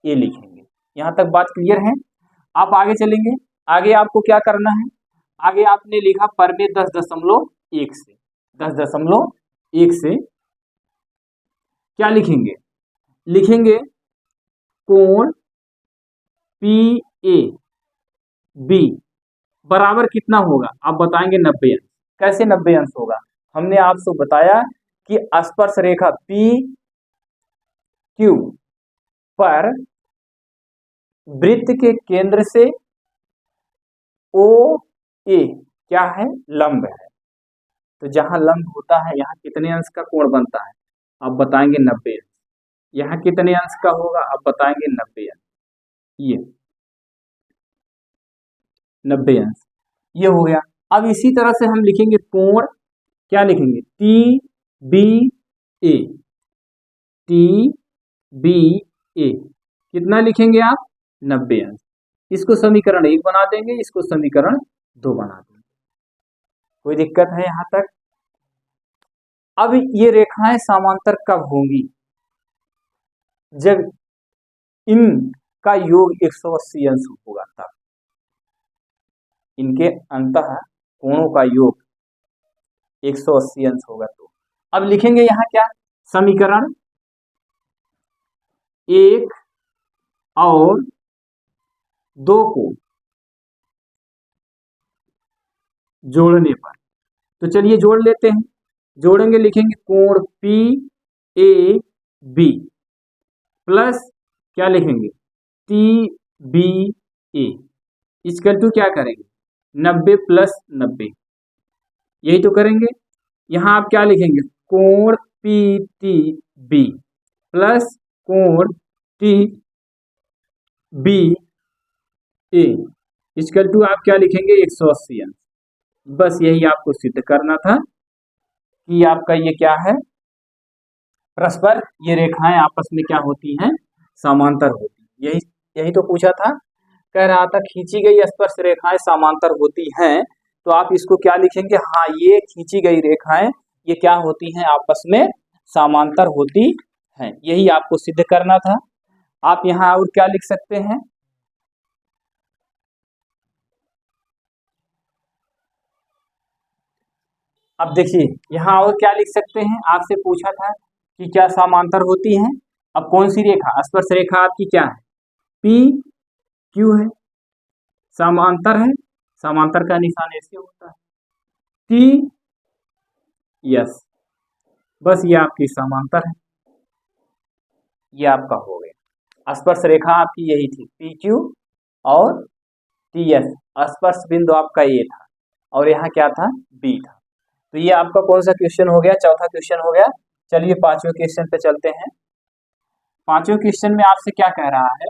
S1: ए लिखेंगे। यहाँ तक बात क्लियर है? आप आगे चलेंगे, आगे आपको क्या करना है? आगे आपने लिखा पर में 10.1 से, 10.1 से क्या लिखेंगे? लिखेंगे कोण पी ए बी बराबर कितना होगा? आप बताएंगे 90 अंश। कैसे 90 अंश होगा? हमने आपसे बताया कि स्पर्श रेखा पी क्यू पर वृत्त के केंद्र से ओ ए क्या है? लंब है। तो जहां लंब होता है यहाँ कितने अंश का कोण बनता है? आप बताएंगे 90 अंश। यहाँ कितने अंश का होगा? आप बताएंगे 90 अंश। ये 90 अंश ये हो गया। अब इसी तरह से हम लिखेंगे कोण, क्या लिखेंगे? टी बी ए कितना लिखेंगे आप? 90 अंश। इसको समीकरण 1 बना देंगे, इसको समीकरण 2 बना देंगे। कोई दिक्कत है यहां तक? अब ये रेखाएं समांतर कब होंगी? जब इनका योग 180 अंश होगा तब। इनके अंतः कोणों का योग 180 अंश होगा तो। अब लिखेंगे यहाँ क्या? समीकरण 1 और 2 को जोड़ने पर, तो चलिए जोड़ लेते हैं। जोड़ेंगे, लिखेंगे कोण पी ए बी प्लस क्या लिखेंगे? T B A equal to क्या करेंगे? 90 प्लस 90, यही तो करेंगे। यहाँ आप क्या लिखेंगे? कोण पी टी बी प्लस कोण T B A equal to आप क्या लिखेंगे? 180 अंश। बस यही आपको सिद्ध करना था कि आपका ये क्या है? परस्पर ये रेखाएं आपस में क्या होती हैं? समांतर होती। यही तो पूछा था। कह रहा था खींची गई स्पर्श रेखाएं समांतर होती हैं, तो आप इसको क्या लिखेंगे? हाँ, ये खींची गई रेखाएं ये क्या होती हैं? आपस में समांतर होती हैं। यही आपको सिद्ध करना था। आप यहाँ और क्या लिख सकते हैं? अब देखिए यहाँ और क्या लिख सकते हैं? आपसे पूछा था कि क्या समांतर होती हैं। अब कौन सी रेखा? स्पर्श रेखा आपकी क्या है? पी क्यू है, समांतर है। समांतर का निशान ऐसे होता है, टी यस। बस ये आपकी समांतर है, ये आपका हो गया। स्पर्श रेखा आपकी यही थी, पी क्यू और टी एस। स्पर्श बिंदु आपका ए था और यहाँ क्या था? बी था। तो ये आपका कौन सा क्वेश्चन हो गया? चौथा क्वेश्चन हो गया। चलिए पांचवें क्वेश्चन पे चलते हैं। पांचवें क्वेश्चन में आपसे क्या कह रहा है?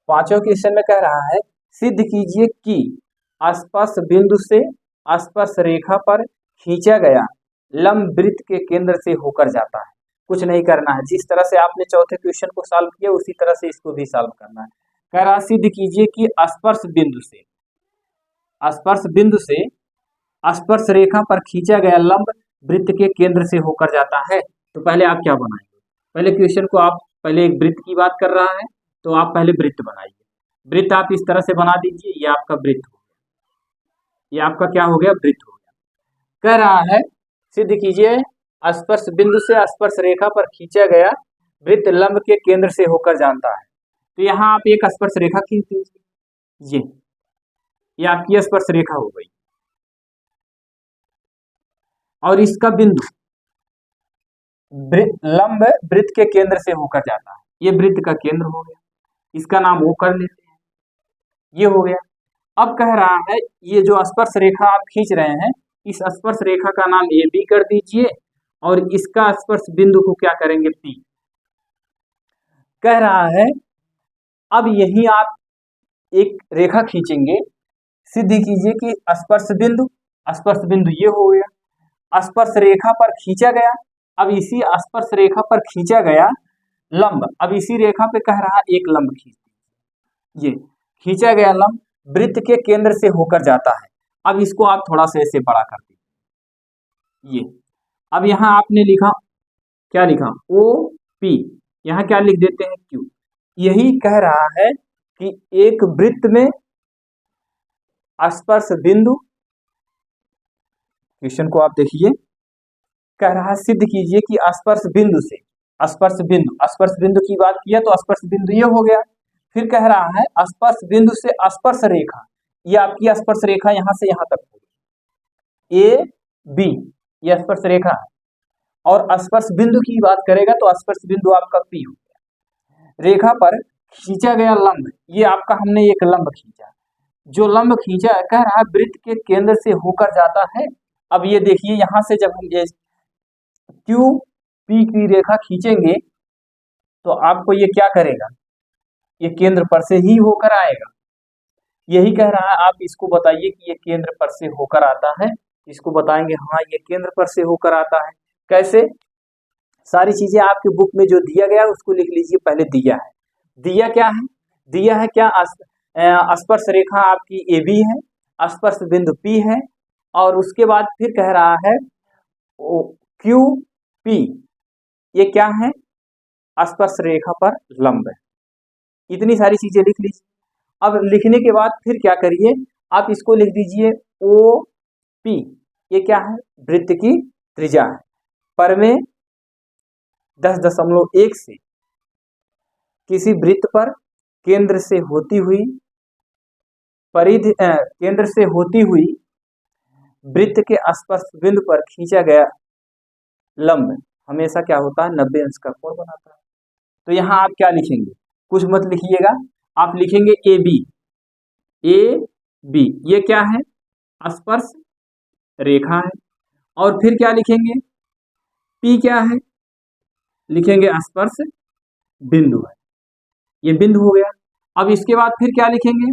S1: पांचवें क्वेश्चन में कह रहा है सिद्ध कीजिए कि स्पर्श बिंदु से स्पर्श रेखा पर खींचा गया लंब वृत्त के केंद्र से होकर जाता है। कुछ नहीं करना है, जिस तरह से आपने चौथे क्वेश्चन को सॉल्व किया उसी तरह से इसको भी सॉल्व करना है। कह रहा सिद्ध कीजिए कि स्पर्श बिंदु से स्पर्श रेखा पर खींचा गया लंब वृत्त के केंद्र से होकर जाता है। तो पहले आप क्या बनाएंगे? पहले क्वेश्चन को आप पहले एक वृत्त की बात कर रहा है, तो आप पहले वृत्त बनाइए। वृत्त आप इस तरह से बना दीजिए, ये आपका वृत्त हो गया, ये आपका क्या हो गया, वृत्त हो गया। कह रहा है सिद्ध कीजिए स्पर्श बिंदु से स्पर्श रेखा पर खींचा गया वृत्त लंब के केंद्र से होकर जानता है। तो यहाँ आप एक स्पर्श रेखा खींच दीजिए, ये आपकी स्पर्श रेखा हो गई, और इसका बिंदु लंब वृत्त के केंद्र से होकर जाता है, ये वृत्त का केंद्र हो गया, इसका नाम वो कर लेते हैं, ये हो गया। अब कह रहा है ये जो स्पर्श रेखा आप खींच रहे हैं, इस स्पर्श रेखा का नाम ए बी कर दीजिए, और इसका स्पर्श बिंदु को क्या करेंगे, पी। कह रहा है अब यही आप एक रेखा खींचेंगे, सिद्ध कीजिए कि स्पर्श बिंदु ये हो गया, स्पर्श रेखा पर खींचा गया, अब इसी स्पर्श रेखा पर खींचा गया लंब, अब इसी रेखा पे कह रहा है एक लंब खींच दीजिए, ये खींचा गया लंब वृत्त के केंद्र से होकर जाता है। अब इसको आप थोड़ा सा ऐसे बड़ा कर दीजिए, ये अब यहां आपने लिखा, क्या लिखा, ओ पी, यहां क्या लिख देते हैं, क्यू। यही कह रहा है कि एक वृत्त में स्पर्श बिंदु, क्वेश्चन को आप देखिए, कह रहा है सिद्ध कीजिए कि स्पर्श बिंदु की बात किया तो स्पर्श बिंदु ये हो गया। फिर कह रहा है स्पर्श बिंदु से स्पर्श रेखा, ये आपकी स्पर्श रेखा यहां से यहां तक होगी, ए बी, ये स्पर्श रेखा है, और स्पर्श बिंदु की बात करेगा तो स्पर्श बिंदु आपका पी हो गया। रेखा पर खींचा गया लंब, ये आपका हमने एक लंब खींचा, जो लंब खींचा कह रहा है वृत्त के केंद्र से होकर जाता है। अब ये देखिए यहां से जब हम ये क्यू पी की रेखा खींचेंगे तो आपको ये क्या करेगा, ये केंद्र पर से ही होकर आएगा। यही कह रहा है आप इसको बताइए कि ये केंद्र पर से होकर आता है, इसको बताएंगे हाँ ये केंद्र पर से होकर आता है। कैसे, सारी चीजें आपके बुक में जो दिया गया है उसको लिख लीजिए। पहले दिया है, दिया क्या है, दिया है क्या, स्पर्श रेखा आपकी ए बी है, स्पर्श बिंदु पी है, और उसके बाद फिर कह रहा है क्यू पी, ये क्या है, स्पर्श रेखा पर लंब है। इतनी सारी चीजें लिख लीजिए। अब लिखने के बाद फिर क्या करिए, आप इसको लिख दीजिए ओ पी, ये क्या है, वृत्त की त्रिज्या है, पर में 10.1 से किसी वृत्त पर केंद्र से होती हुई परिधि, केंद्र से होती हुई वृत्त के स्पर्श बिंदु पर खींचा गया लंब हमेशा क्या होता है, 90 अंश का कोण बनाता है। तो यहाँ आप क्या लिखेंगे, कुछ मत लिखिएगा, आप लिखेंगे ए बी, ये क्या है, स्पर्श रेखा है, और फिर क्या लिखेंगे, पी क्या है, लिखेंगे स्पर्श बिंदु है, ये बिंदु हो गया। अब इसके बाद फिर क्या लिखेंगे,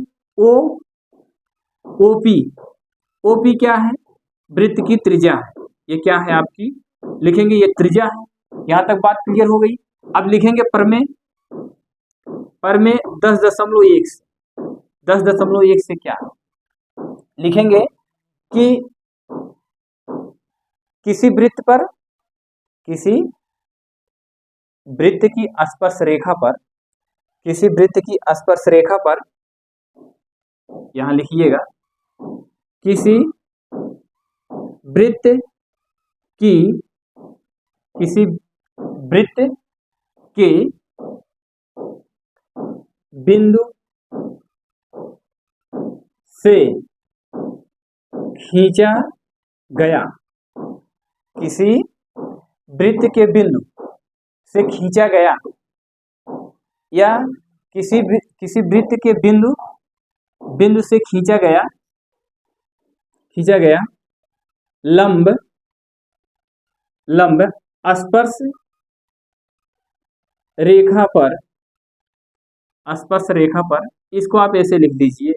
S1: ओपी क्या है, वृत्त की त्रिज्या है, ये क्या है आपकी, लिखेंगे ये त्रिज्या है। यहां तक बात क्लियर हो गई। अब लिखेंगे पर में 10.1 से क्या लिखेंगे कि किसी वृत्त की स्पर्श रेखा पर, यहां लिखिएगा, किसी वृत्त के बिंदु से खींचा गया, किसी वृत्त के बिंदु से खींचा गया, या किसी वृत्त के बिंदु से खींचा गया लंब स्पर्श रेखा पर, इसको आप ऐसे लिख दीजिए,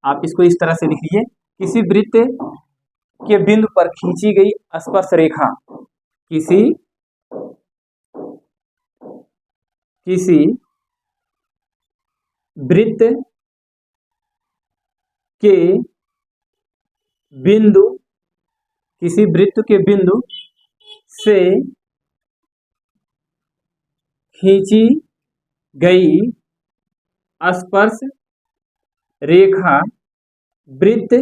S1: आप इसको इस तरह से लिखिए, किसी वृत्त के बिंदु पर खींची गई स्पर्श रेखा, किसी वृत्त के बिंदु से खींची गई स्पर्श रेखा वृत्त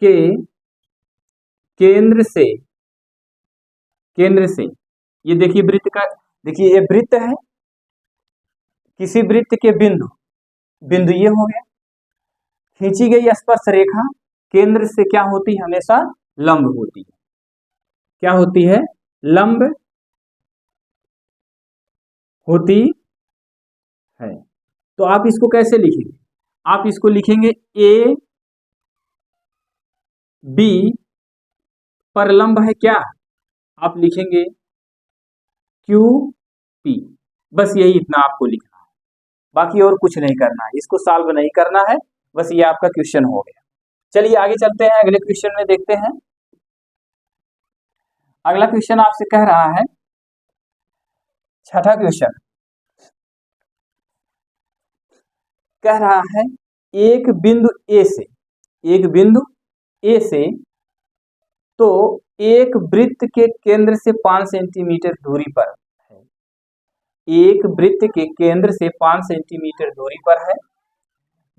S1: के केंद्र से ये देखिए वृत्त का, देखिए ये वृत्त है, किसी वृत्त के बिंदु ये हो गया। खींची गई स्पर्श रेखा केंद्र से क्या होती है, हमेशा लंब होती है। क्या होती है, लंब होती है। तो आप इसको कैसे लिखेंगे, आप इसको लिखेंगे ए बी पर लंब है क्या, आप लिखेंगे क्यू पी। बस यही इतना आपको लिखना है, बाकी और कुछ नहीं करना है, इसको सॉल्व नहीं करना है, बस ये आपका क्वेश्चन हो गया। चलिए आगे चलते हैं, अगले क्वेश्चन में देखते हैं। अगला क्वेश्चन आपसे कह रहा है, छठा क्वेश्चन कह रहा है एक बिंदु ए से तो एक वृत्त के केंद्र से 5 सेंटीमीटर दूरी पर है। एक वृत्त के केंद्र से 5 सेंटीमीटर दूरी पर है।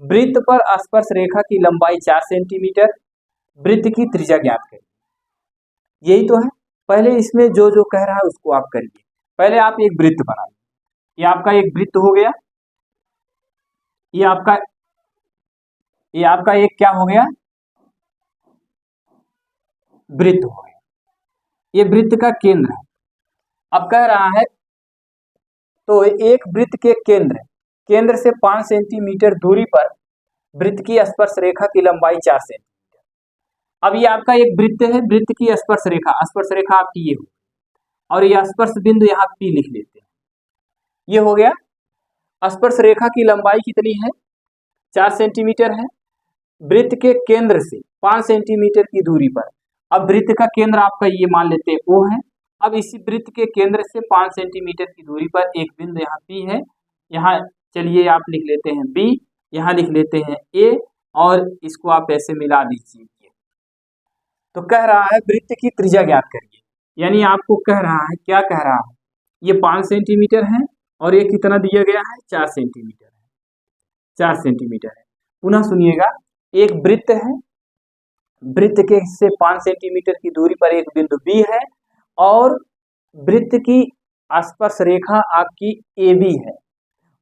S1: वृत्त पर स्पर्श रेखा की लंबाई 4 सेंटीमीटर, वृत्त की त्रिज्या ज्ञात करिए। यही तो है, पहले इसमें जो जो कह रहा है उसको आप करिए। पहले आप एक वृत्त बनाइए, ये आपका एक वृत्त हो गया, ये आपका एक क्या हो गया, वृत्त हो गया। ये वृत्त का केंद्र है। अब कह रहा है तो एक वृत्त के केंद्र से 5 सेंटीमीटर दूरी पर वृत्त की स्पर्श रेखा की लंबाई 4 सेंटीमीटर। अब ये आपका एक वृत्त है, वृत्त की स्पर्श रेखा आपकी ये हो, और ये स्पर्श बिंदु यहाँ P लिख लेते हैं। ये हो गया, स्पर्श रेखा की लंबाई कितनी है, 4 सेंटीमीटर है। वृत्त के केंद्र से 5 सेंटीमीटर की दूरी पर, अब वृत्त का केंद्र आपका ये मान लेते हैं O है। अब इसी वृत्त के केंद्र से 5 सेंटीमीटर की दूरी पर एक बिंदु यहाँ P है। यहाँ चलिए आप लिख लेते हैं B, यहाँ लिख लेते हैं A, और इसको आप ऐसे मिला दीजिए। तो कह रहा है वृत्त की त्रिज्या ज्ञात करिए, यानी आपको कह रहा है, क्या कह रहा है, ये 5 सेंटीमीटर है और ये कितना दिया गया है, 4 सेंटीमीटर है, 4 सेंटीमीटर है। पुनः सुनिएगा, एक वृत्त है, वृत्त के से 5 सेंटीमीटर की दूरी पर एक बिंदु B है, और वृत्त की स्पर्श रेखा आपकी AB है,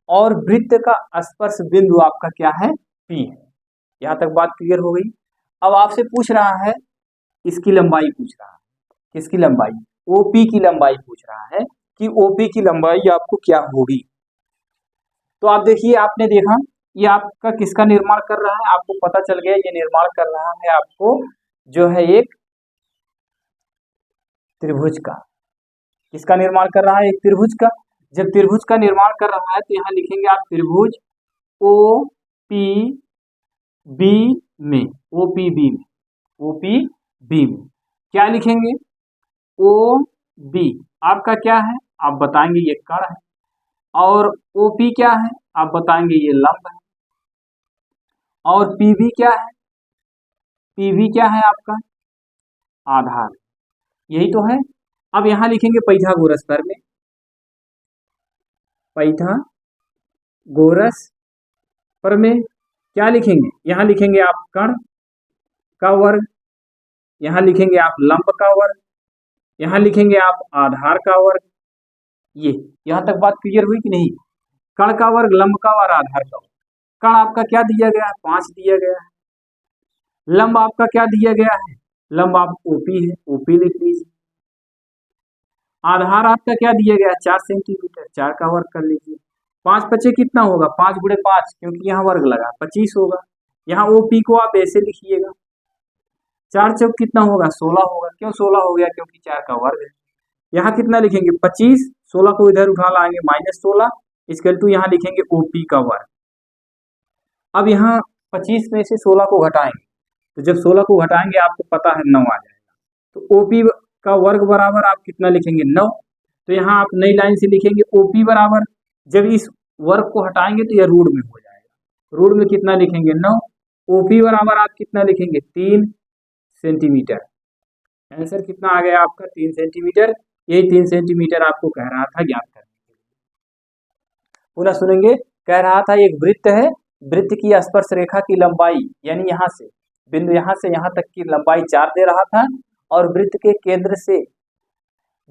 S1: और वृत्त का स्पर्श बिंदु आपका क्या है, P है। यहाँ तक बात क्लियर हो गई। अब आपसे पूछ रहा है, इसकी लंबाई पूछ रहा है, किसकी लंबाई, OP की लंबाई पूछ रहा है कि OP की लंबाई आपको क्या होगी। तो आप देखिए, आपने देखा ये आपका किसका निर्माण कर रहा है, आपको पता चल गया, ये निर्माण कर रहा है आपको जो है एक त्रिभुज का। किसका निर्माण कर रहा है, एक त्रिभुज का। जब त्रिभुज का निर्माण कर रहा है तो यहाँ लिखेंगे आप त्रिभुज OPB में, OPB में क्या लिखेंगे, OB आपका क्या है, आप बताएंगे ये कण है, और OP क्या है, आप बताएंगे ये लंब है, और PB क्या है, PB क्या है आपका आधार। यही तो है। अब यहाँ लिखेंगे पाइथागोरस प्रमेय, पाइथागोरस प्रमेय क्या लिखेंगे, यहाँ लिखेंगे आप कण का वर्ग, यहाँ लिखेंगे आप लंब का वर्ग, यहाँ लिखेंगे आप आधार का वर्ग। ये यहाँ तक बात क्लियर हुई कि नहीं, कण का वर्ग, लंब का वर्ग, आधार का वर्ग। कण आपका क्या दिया गया है, 5 दिया गया है। लंब आपका क्या दिया गया है, लंब आप OP है, OP लिख लीजिए। आधार आपका क्या दिया गया है, 4 सेंटीमीटर, 4 का वर्ग कर लीजिए। 5 पचे कितना होगा, 5 गुणे 5, क्योंकि यहाँ वर्ग लगा 25 होगा। यहाँ OP को आप ऐसे लिखिएगा, 4 चौक कितना होगा, 16 होगा। क्यों 16 हो गया, क्योंकि 4 का वर्ग है। यहाँ कितना लिखेंगे 25, 16 को इधर उठा लाएंगे -16 इक्वल टू यहाँ लिखेंगे OP का वर्ग। अब यहाँ 25 में से 16 को घटाएंगे, तो जब 16 को घटाएंगे आपको पता है 9 आ जाएगा। तो OP का वर्ग बराबर आप कितना लिखेंगे, 9। तो यहाँ आप नई लाइन से लिखेंगे OP बराबर, जब इस वर्ग को हटाएंगे तो यह रूट में हो जाएगा। रूट में कितना लिखेंगे, 9। OP बराबर आप कितना लिखेंगे, 3 सेंटीमीटर। आंसर कितना आ गया आपका, 3 सेंटीमीटर। यही 3 सेंटीमीटर आपको कह रहा था ज्ञात करने के लिए। पुनः सुनेंगे। कह रहा था एक वृत्त है, वृत्त की स्पर्श रेखा की लंबाई यानी यहाँ से बिंदु यहाँ से यहाँ तक की लंबाई 4 दे रहा था और वृत्त के केंद्र से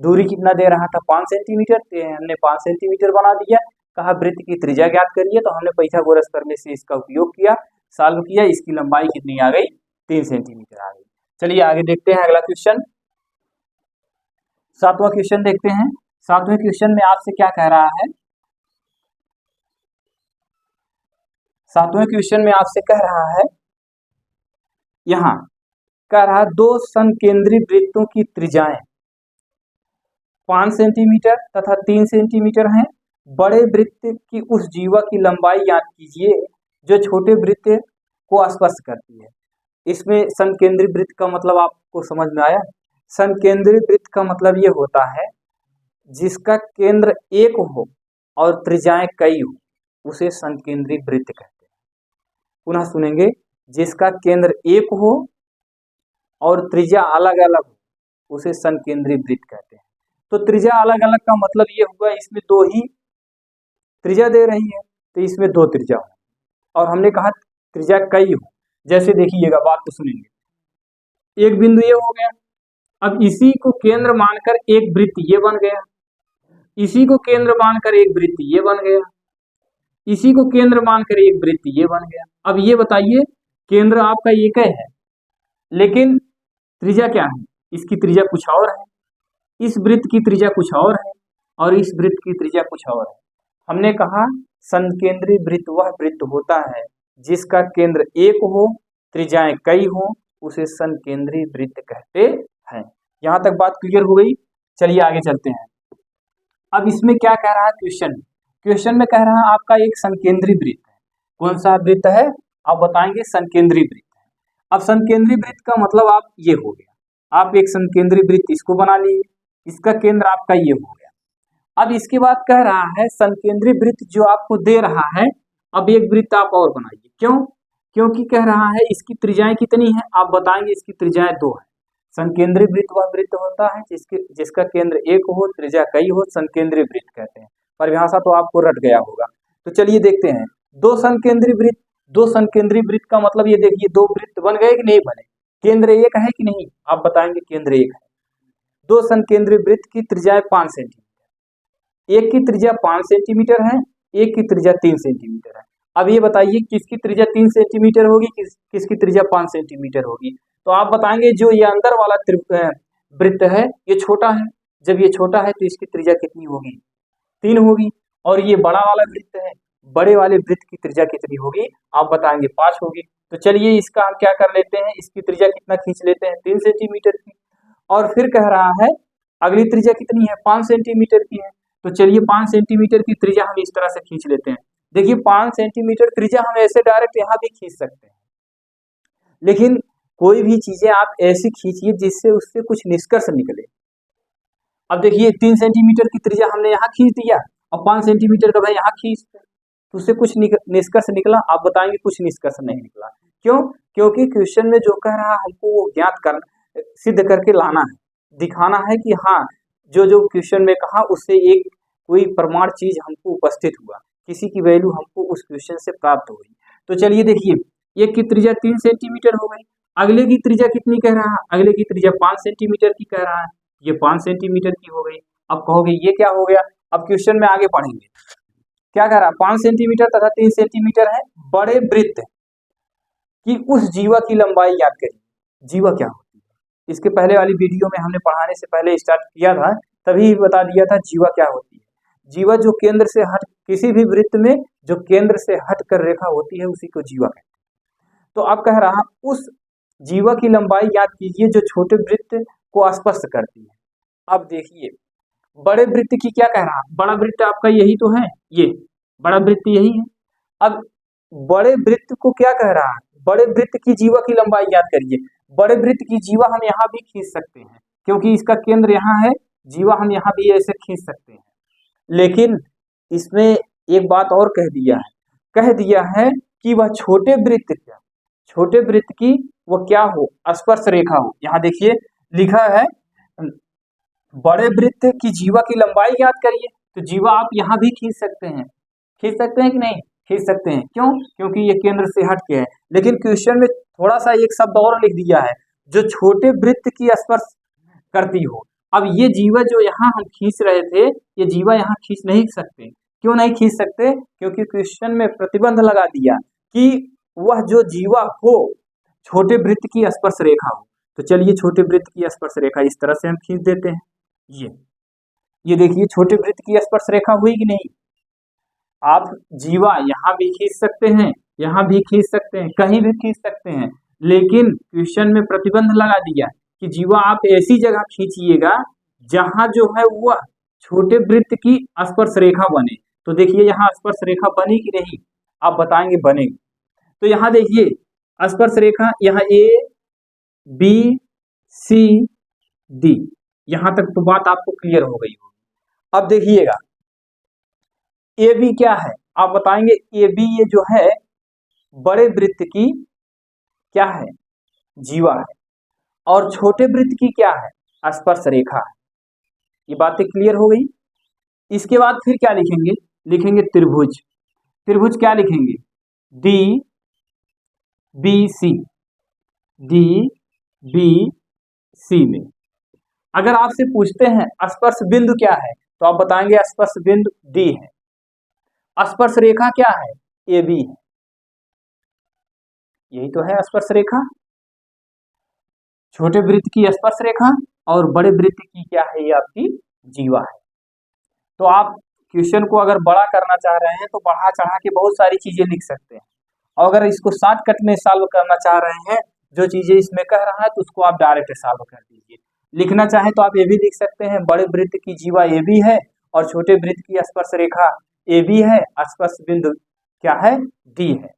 S1: दूरी कितना दे रहा था 5 सेंटीमीटर। हमने 5 सेंटीमीटर बना दिया। कहा वृत्त की त्रिज्या ज्ञात करिए, तो हमने पाइथागोरस प्रमेय से इसका उपयोग किया, सॉल्व किया। इसकी लंबाई कितनी आ गई 3 सेंटीमीटर आ गई। चलिए आगे देखते हैं अगला क्वेश्चन। 7वां क्वेश्चन देखते हैं। 7वें क्वेश्चन में आपसे क्या कह रहा है? 7वें क्वेश्चन में आपसे कह रहा है, यहां कह रहा दो समकेंद्री वृत्तों की त्रिज्याएं 5 सेंटीमीटर तथा 3 सेंटीमीटर हैं। बड़े वृत्त की उस जीवा की लंबाई ज्ञात कीजिए जो छोटे वृत्त को स्पर्श करती है। इसमें समकेंद्री वृत्त का मतलब आपको समझ में आया? समकेंद्री वृत्त का मतलब ये होता है जिसका केंद्र एक हो और त्रिज्याएं कई हो, उसे समकेंद्री वृत्त कहते हैं। पुनः सुनेंगे, जिसका केंद्र एक हो और त्रिज्या अलग अलग हो, उसे समकेंद्री वृत्त कहते हैं। तो त्रिज्या अलग अलग का मतलब ये हुआ इसमें दो ही त्रिज्या दे रही है, तो इसमें दो त्रिज्या हो। और हमने कहा त्रिज्या कई हो, जैसे देखिएगा, बात को सुनेंगे। एक बिंदु ये हो गया, अब इसी को केंद्र मानकर एक वृत्त ये बन गया, इसी को केंद्र मानकर एक वृत्त ये बन गया, इसी को केंद्र मानकर एक वृत्त ये बन गया। अब ये बताइए, केंद्र आपका एक है लेकिन त्रिज्या क्या है? इसकी त्रिज्या कुछ और है, इस वृत्त की त्रिज्या कुछ और है और इस वृत्त की त्रिज्या कुछ और है। हमने कहा समकेंद्री वृत्त वह वृत्त होता है जिसका केंद्र एक हो, त्रिज्याएं कई हो, उसे समकेंद्री वृत्त कहते हैं। यहां तक बात क्लियर हो गई। चलिए आगे चलते हैं। अब इसमें क्या कह रहा है क्वेश्चन? क्वेश्चन में कह रहा है आपका एक समकेंद्री वृत्त है। कौन सा वृत्त है? आप बताएंगे समकेंद्री वृत्त है। अब समकेंद्री वृत्त का मतलब आप ये हो गया, आप एक समकेंद्री वृत्त इसको बना लिए, इसका केंद्र आपका ये हो गया। अब इसके बाद कह रहा है समकेंद्री वृत्त जो आपको दे रहा है, अब एक वृत्त आप और बनाइए। क्यों? क्योंकि कह रहा है इसकी त्रिज्याएं कितनी है, आप बताएंगे इसकी त्रिज्याएं 2 है। समकेंद्री वृत्त वह वृत्त होता है जिसका केंद्र एक हो, त्रिज्या कई हो, समकेंद्री वृत्त कहते हैं। परिभाषा तो आपको रट गया होगा। तो चलिए देखते हैं, दो समकेंद्री वृत्त, दो समकेंद्री वृत्त का मतलब ये देखिए, दो वृत्त बन गए कि नहीं बने? केंद्र एक है कि नहीं? आप बताएंगे केंद्र एक है। दो समकेंद्री वृत्त की त्रिज्या 5 सेंटीमीटर, एक की त्रिज्या 5 सेंटीमीटर है, एक की त्रिज्या 3 सेंटीमीटर है। अब ये बताइए किसकी त्रिज्या 3 सेंटीमीटर होगी, किसकी त्रिज्या 5 सेंटीमीटर होगी? तो आप बताएंगे जो ये अंदर वाला वृत्त है ये छोटा है, जब ये छोटा है तो इसकी त्रिज्या कितनी होगी? 3 होगी। और ये बड़ा वाला वृत्त है, बड़े वाले वृत्त की त्रिज्या कितनी होगी? आप बताएंगे 5 होगी। तो चलिए इसका हम क्या कर लेते हैं, इसकी त्रिज्या कितना खींच लेते हैं? 3 सेंटीमीटर की। और फिर कह रहा है अगली त्रिज्या कितनी है? 5 सेंटीमीटर की है। तो चलिए 5 सेंटीमीटर की त्रिज्या हम इस तरह से खींच लेते हैं। देखिए 5 सेंटीमीटर त्रिज्या हम ऐसे डायरेक्ट यहाँ भी खींच सकते हैं, लेकिन कोई भी चीजें आप ऐसी खींचिए जिससे उससे कुछ निष्कर्ष निकले। अब देखिए 3 सेंटीमीटर की त्रिज्या हमने यहाँ खींच दिया और 5 सेंटीमीटर का भाई यहाँ खींच, तो उससे कुछ निष्कर्ष निकला? आप बताएंगे कुछ निष्कर्ष नहीं निकला। क्यों? क्योंकि क्वेश्चन में जो कह रहा है हमको वो ज्ञात कर सिद्ध करके लाना है, दिखाना है कि हाँ जो जो क्वेश्चन में कहा उससे एक कोई प्रमाण चीज हमको उपस्थित हुआ, किसी की वैल्यू हमको उस क्वेश्चन से प्राप्त हुई। तो चलिए देखिए, एक की त्रिज्या 3 सेंटीमीटर हो गई, अगले की त्रिज्या कितनी कह रहा है? अगले की त्रिज्या 5 सेंटीमीटर की कह रहा है, ये 5 सेंटीमीटर की हो गई। अब कहोगे ये क्या हो गया? अब क्वेश्चन में आगे पढ़ेंगे क्या कह रहा है, 5 सेंटीमीटर तथा 3 सेंटीमीटर है। बड़े वृत्त की उस जीवा की लंबाई याद करिए। जीवा क्या होती है? इसके पहले वाली वीडियो में हमने पढ़ाने से पहले स्टार्ट किया था, तभी बता दिया था जीवा क्या होती है। जीवा जो केंद्र से हट, किसी भी वृत्त में जो केंद्र से हट कर रेखा होती है उसी को जीवा कहते हैं। तो अब कह रहा उस जीवा की लंबाई याद कीजिए जो छोटे वृत्त को स्पर्श करती है। अब देखिए बड़े वृत्त की क्या कह रहा, बड़ा वृत्त आपका यही तो है, ये बड़ा वृत्त यही है। अब बड़े वृत्त को क्या कह रहा है? बड़े वृत्त की जीवा की लंबाई याद करिए। बड़े वृत्त की जीवा हम यहाँ भी खींच सकते हैं क्योंकि इसका केंद्र यहाँ है, जीवा हम यहाँ भी ऐसे खींच सकते हैं। लेकिन इसमें एक बात और कह दिया है कि वह छोटे वृत्त क्या, छोटे वृत्त की वो क्या हो, स्पर्श रेखा हो। यहाँ देखिए लिखा है बड़े वृत्त की जीवा की लंबाई याद करिए, तो जीवा आप यहाँ भी खींच सकते हैं। खींच सकते हैं कि नहीं? खींच सकते हैं। क्यों? क्योंकि ये केंद्र से हट के है। लेकिन क्वेश्चन में थोड़ा सा एक शब्द और लिख दिया है, जो छोटे वृत्त की स्पर्श करती हो। अब ये जीवा जो यहाँ हम खींच रहे थे, ये जीवा यहाँ खींच नहीं सकते। क्यों नहीं खींच सकते? क्योंकि क्वेश्चन में प्रतिबंध लगा दिया कि वह जो जीवा हो छोटे वृत्त की स्पर्श रेखा हो। तो चलिए छोटे वृत्त की स्पर्श रेखा इस तरह से हम खींच देते हैं। ये देखिए छोटे वृत्त की स्पर्श रेखा हुई कि नहीं? आप जीवा यहाँ भी खींच सकते हैं, यहाँ भी खींच सकते हैं, कहीं भी खींच सकते हैं, लेकिन क्वेश्चन में प्रतिबंध लगा दिया कि जीवा आप ऐसी जगह खींचिएगा जहां जो है वह छोटे वृत्त की स्पर्श रेखा बने। तो देखिए यहाँ स्पर्श रेखा बनी कि नहीं? आप बताएंगे बनेगी। तो यहाँ देखिए स्पर्श रेखा यहाँ ए बी सी डी, यहां तक तो बात आपको क्लियर हो गई होगी। अब देखिएगा ए बी क्या है? आप बताएंगे ए बी ये जो है बड़े वृत्त की क्या है? जीवा है। और छोटे वृत्त की क्या है? स्पर्श रेखा है। ये बातें क्लियर हो गई। इसके बाद फिर क्या लिखेंगे? लिखेंगे त्रिभुज। त्रिभुज क्या लिखेंगे? D B C, D B C में अगर आपसे पूछते हैं स्पर्श बिंदु क्या है, तो आप बताएंगे स्पर्श बिंदु डी है। स्पर्श रेखा क्या है? ए बी है। यही तो है स्पर्श रेखा, छोटे वृत्त की स्पर्श रेखा और बड़े वृत्त की क्या है? ये आपकी जीवा है। तो आप क्वेश्चन को अगर बड़ा करना चाह रहे हैं तो बढ़ा चढ़ा के बहुत सारी चीजें लिख सकते हैं, और अगर इसको शॉर्टकट में सॉल्व करना चाह रहे हैं, जो चीजें इसमें कह रहा है तो उसको आप डायरेक्ट सॉल्व कर दीजिए। लिखना चाहे तो आप ये भी लिख सकते हैं बड़े वृत्त की जीवा ए बी है और छोटे वृत्त की स्पर्श रेखा ए बी है, स्पर्श बिंदु क्या है? डी है।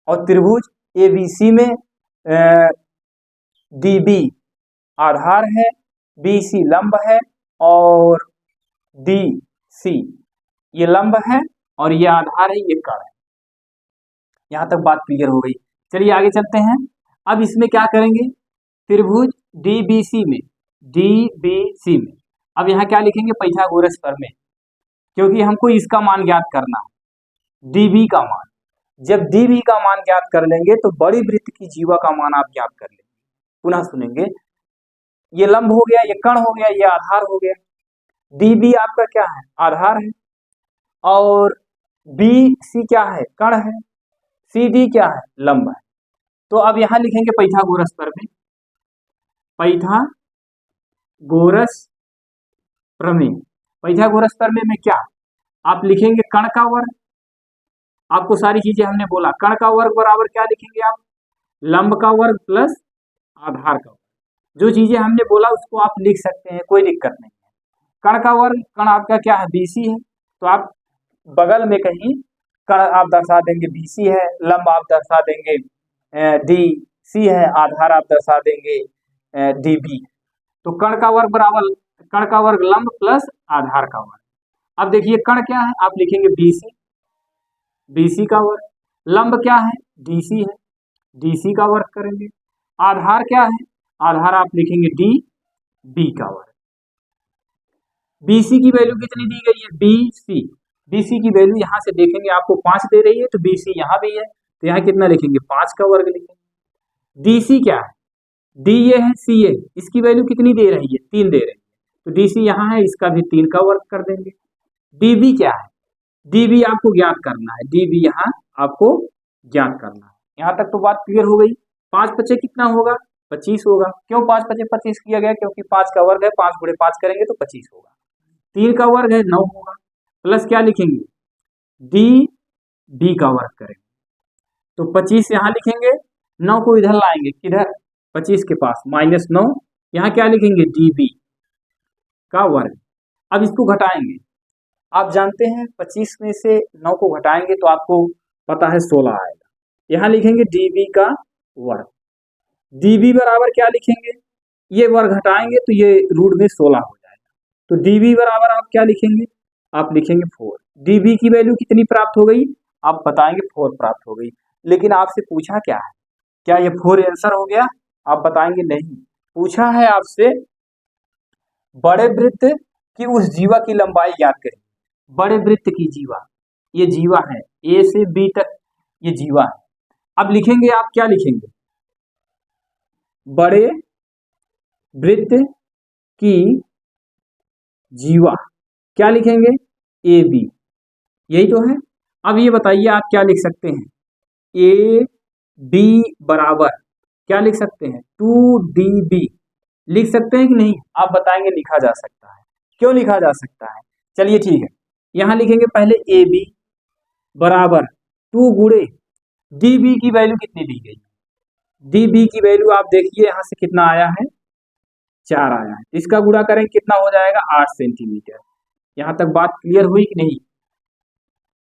S1: और त्रिभुज ए बी सी में डी बी आधार है, बी सी लंब है और डी सी ये लंब है और ये आधार है, ये कर्ण है। यहां तक बात क्लियर हो गई। चलिए आगे चलते हैं। अब इसमें क्या करेंगे? त्रिभुज डीबीसी में, डीबीसी में अब यहाँ क्या लिखेंगे? पाइथागोरस प्रमेय, क्योंकि हमको इसका मान ज्ञात करना है, डीबी का मान। जब डीबी का मान ज्ञात कर लेंगे तो बड़ी वृत्त की जीवा का मान आप ज्ञात कर लेंगे। पुनः सुनेंगे, ये लंब हो गया, ये कर्ण हो गया, ये आधार हो गया। डीबी आपका क्या है? आधार है। और बी सी क्या है? कर्ण है। सी डी क्या है? लंब है। तो अब यहां लिखेंगे पाइथागोरस प्रमेय, पाइथागोरस प्रमेय। पाइथागोरस प्रमेय में क्या आप लिखेंगे? कर्ण का वर्ग। आपको सारी चीजें हमने बोला, कर्ण का वर्ग बराबर क्या लिखेंगे आप? लंब का वर्ग प्लस आधार का वर्ग। जो चीजें हमने बोला उसको आप लिख सकते हैं, कोई दिक्कत नहीं है। कर्ण का वर्ग, कर्ण आपका क्या है? बीसी है, तो आप बगल में कहीं कर्ण आप दर्शा देंगे बीसी है, लंब आप दर्शा देंगे डी सी है, आधार आप दर्शा देंगे डी बी। तो कर्ण का वर्ग बराबर कर्ण का वर्ग लंब प्लस आधार का वर्ग। अब देखिए कर्ण क्या है? आप लिखेंगे बीसी, बीसी का वर्ग। लंब क्या है? डीसी है, डीसी का वर्ग करेंगे। आधार क्या है? आधार आप लिखेंगे डी बी का वर्ग। बीसी की वैल्यू कितनी दी गई है? बीसी, बीसी की वैल्यू यहां से देखेंगे आपको 5 दे रही है, तो बीसी यहां भी है, तो यहाँ कितना लिखेंगे? 5 का वर्ग लिखेंगे। डीसी क्या है? डी ये है, सी ये, इसकी वैल्यू कितनी दे रही है? 3 दे रही है, तो डीसी यहाँ है, इसका भी 3 का वर्ग कर देंगे। डीबी क्या है? डीबी आपको ज्ञात करना है, डीबी यहाँ आपको ज्ञात करना है। यहाँ तक तो बात क्लियर हो गई। 5 पचे कितना होगा? 25 होगा। क्यों 5 पचे 25 किया गया? क्योंकि 5 का वर्ग है, 5 गुणे 5 करेंगे तो 25 होगा। 3 का वर्ग है 9 होगा, प्लस क्या लिखेंगे? डी बी का वर्ग करेंगे, तो 25 यहाँ लिखेंगे, 9 को इधर लाएंगे, किधर? 25 के पास, -9, यहाँ क्या लिखेंगे? डी बी का वर्ग। अब इसको घटाएंगे, आप जानते हैं 25 में से 9 को घटाएंगे तो आपको पता है 16 आएगा। यहाँ लिखेंगे डी बी का वर्ग। डी बी बराबर क्या लिखेंगे? ये वर्ग घटाएंगे तो ये रूट में 16 हो जाएगा, तो डी बी बराबर आप क्या लिखेंगे? आप लिखेंगे 4। डी बी की वैल्यू कितनी प्राप्त हो गई? आप बताएंगे 4 प्राप्त हो गई। लेकिन आपसे पूछा क्या है? क्या ये 4 आंसर हो गया? आप बताएंगे नहीं, पूछा है आपसे बड़े वृत्त की उस जीवा की लंबाई ज्ञात करें। बड़े वृत्त की जीवा, ये जीवा है, ए से बी तक ये जीवा है। अब लिखेंगे आप क्या लिखेंगे, बड़े वृत्त की जीवा, क्या लिखेंगे, ए बी, यही तो है। अब ये बताइए आप क्या लिख सकते हैं, ए बी बराबर क्या लिख सकते हैं, 2DB लिख सकते हैं कि नहीं, आप बताएंगे लिखा जा सकता है। क्यों लिखा जा सकता है, चलिए ठीक है, यहां लिखेंगे पहले ए बी बराबर 2 गुणे DB की वैल्यू कितनी दी गई, DB की वैल्यू आप देखिए यहां से कितना आया है, 4 आया है, इसका गुणा करें कितना हो जाएगा, 8 सेंटीमीटर। यहां तक बात क्लियर हुई कि नहीं,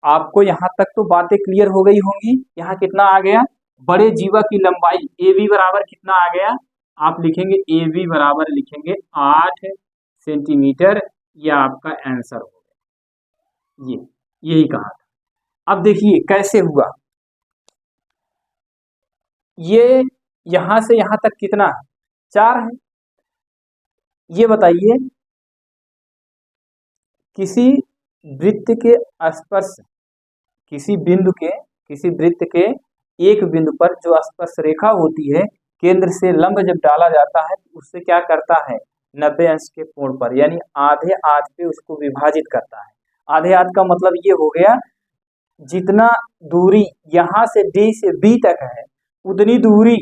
S1: आपको यहां तक तो बातें क्लियर हो गई होंगी। यहाँ कितना आ गया, बड़े जीवा की लंबाई ए बी बराबर कितना आ गया, आप लिखेंगे ए बी बराबर लिखेंगे 8 सेंटीमीटर, यह आपका आंसर हो गया, ये यही कहा था। अब देखिए कैसे हुआ, ये यहां से यहां तक कितना है, 4 है। ये बताइए किसी वृत्त के स्पर्श, किसी वृत्त के एक बिंदु पर जो स्पर्श रेखा होती है, केंद्र से लंब जब डाला जाता है तो उससे क्या करता है, 90 अंश के कोण पर, यानी आधे आध पे उसको विभाजित करता है। आधे आध का मतलब ये हो गया, जितना दूरी यहां से डी से बी तक है उतनी दूरी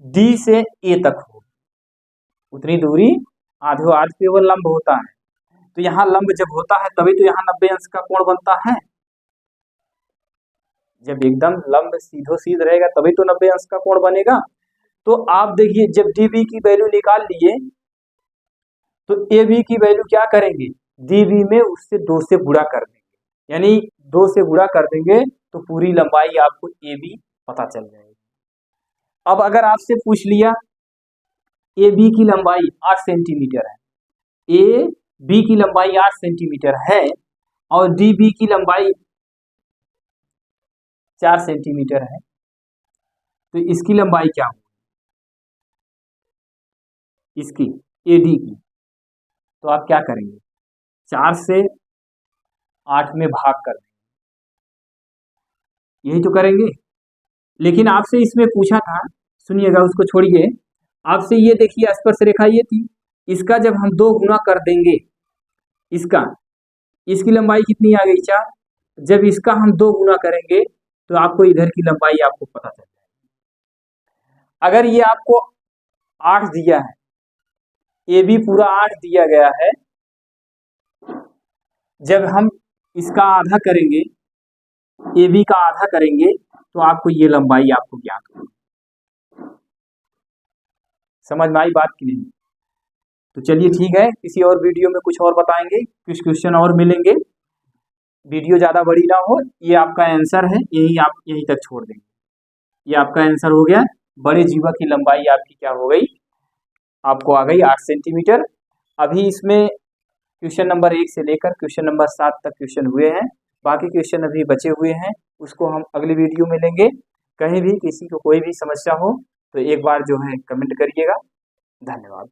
S1: डी से ए तक हो, उतनी दूरी आधे आध पे वो लंब होता है। तो यहाँ लंब जब होता है तभी तो यहाँ 90 अंश का कोण बनता है, जब एकदम लंब सीधो सीध रहेगा तभी तो 90 अंश का कोण बनेगा। तो आप देखिए जब DB की वैल्यू निकाल लिए तो AB की वैल्यू क्या करेंगे, DB में उससे 2 से गुणा कर देंगे, यानी 2 से गुणा कर देंगे तो पूरी लंबाई आपको AB पता चल जाएगी। अब अगर आपसे पूछ लिया AB की लंबाई 8 सेंटीमीटर है, AB की लंबाई 8 सेंटीमीटर है और DB की लंबाई 4 सेंटीमीटर है, तो इसकी लंबाई क्या होगी, इसकी AD की, तो आप क्या करेंगे, 4 से 8 में भाग कर देंगे, यही तो करेंगे। लेकिन आपसे इसमें पूछा था, सुनिएगा उसको छोड़िए, आपसे ये देखिए स्पर्श रेखा ये थी, इसका जब हम 2 गुना कर देंगे, इसकी लंबाई कितनी आ गई, 4, जब इसका हम 2 गुना करेंगे तो आपको इधर की लंबाई आपको पता चल जाएगी। अगर ये आपको 8 दिया है, AB पूरा 8 दिया गया है, जब हम इसका आधा करेंगे, AB का आधा करेंगे तो आपको ये लंबाई आपको ज्ञात होगी। समझ में आई बात की नहीं, तो चलिए ठीक है, किसी और वीडियो में कुछ और बताएंगे, कुछ क्वेश्चन और मिलेंगे, वीडियो ज़्यादा बड़ी ना हो। ये आपका आंसर है, यही आप यहीं तक छोड़ देंगे, ये आपका आंसर हो गया, बड़े जीवा की लंबाई आपकी क्या हो गई, आपको आ गई 8 सेंटीमीटर। अभी इसमें क्वेश्चन नंबर 1 से लेकर क्वेश्चन नंबर 7 तक क्वेश्चन हुए हैं, बाकी क्वेश्चन अभी बचे हुए हैं, उसको हम अगली वीडियो में लेंगे। कहीं भी किसी को कोई भी समस्या हो तो एक बार जो है कमेंट करिएगा। धन्यवाद।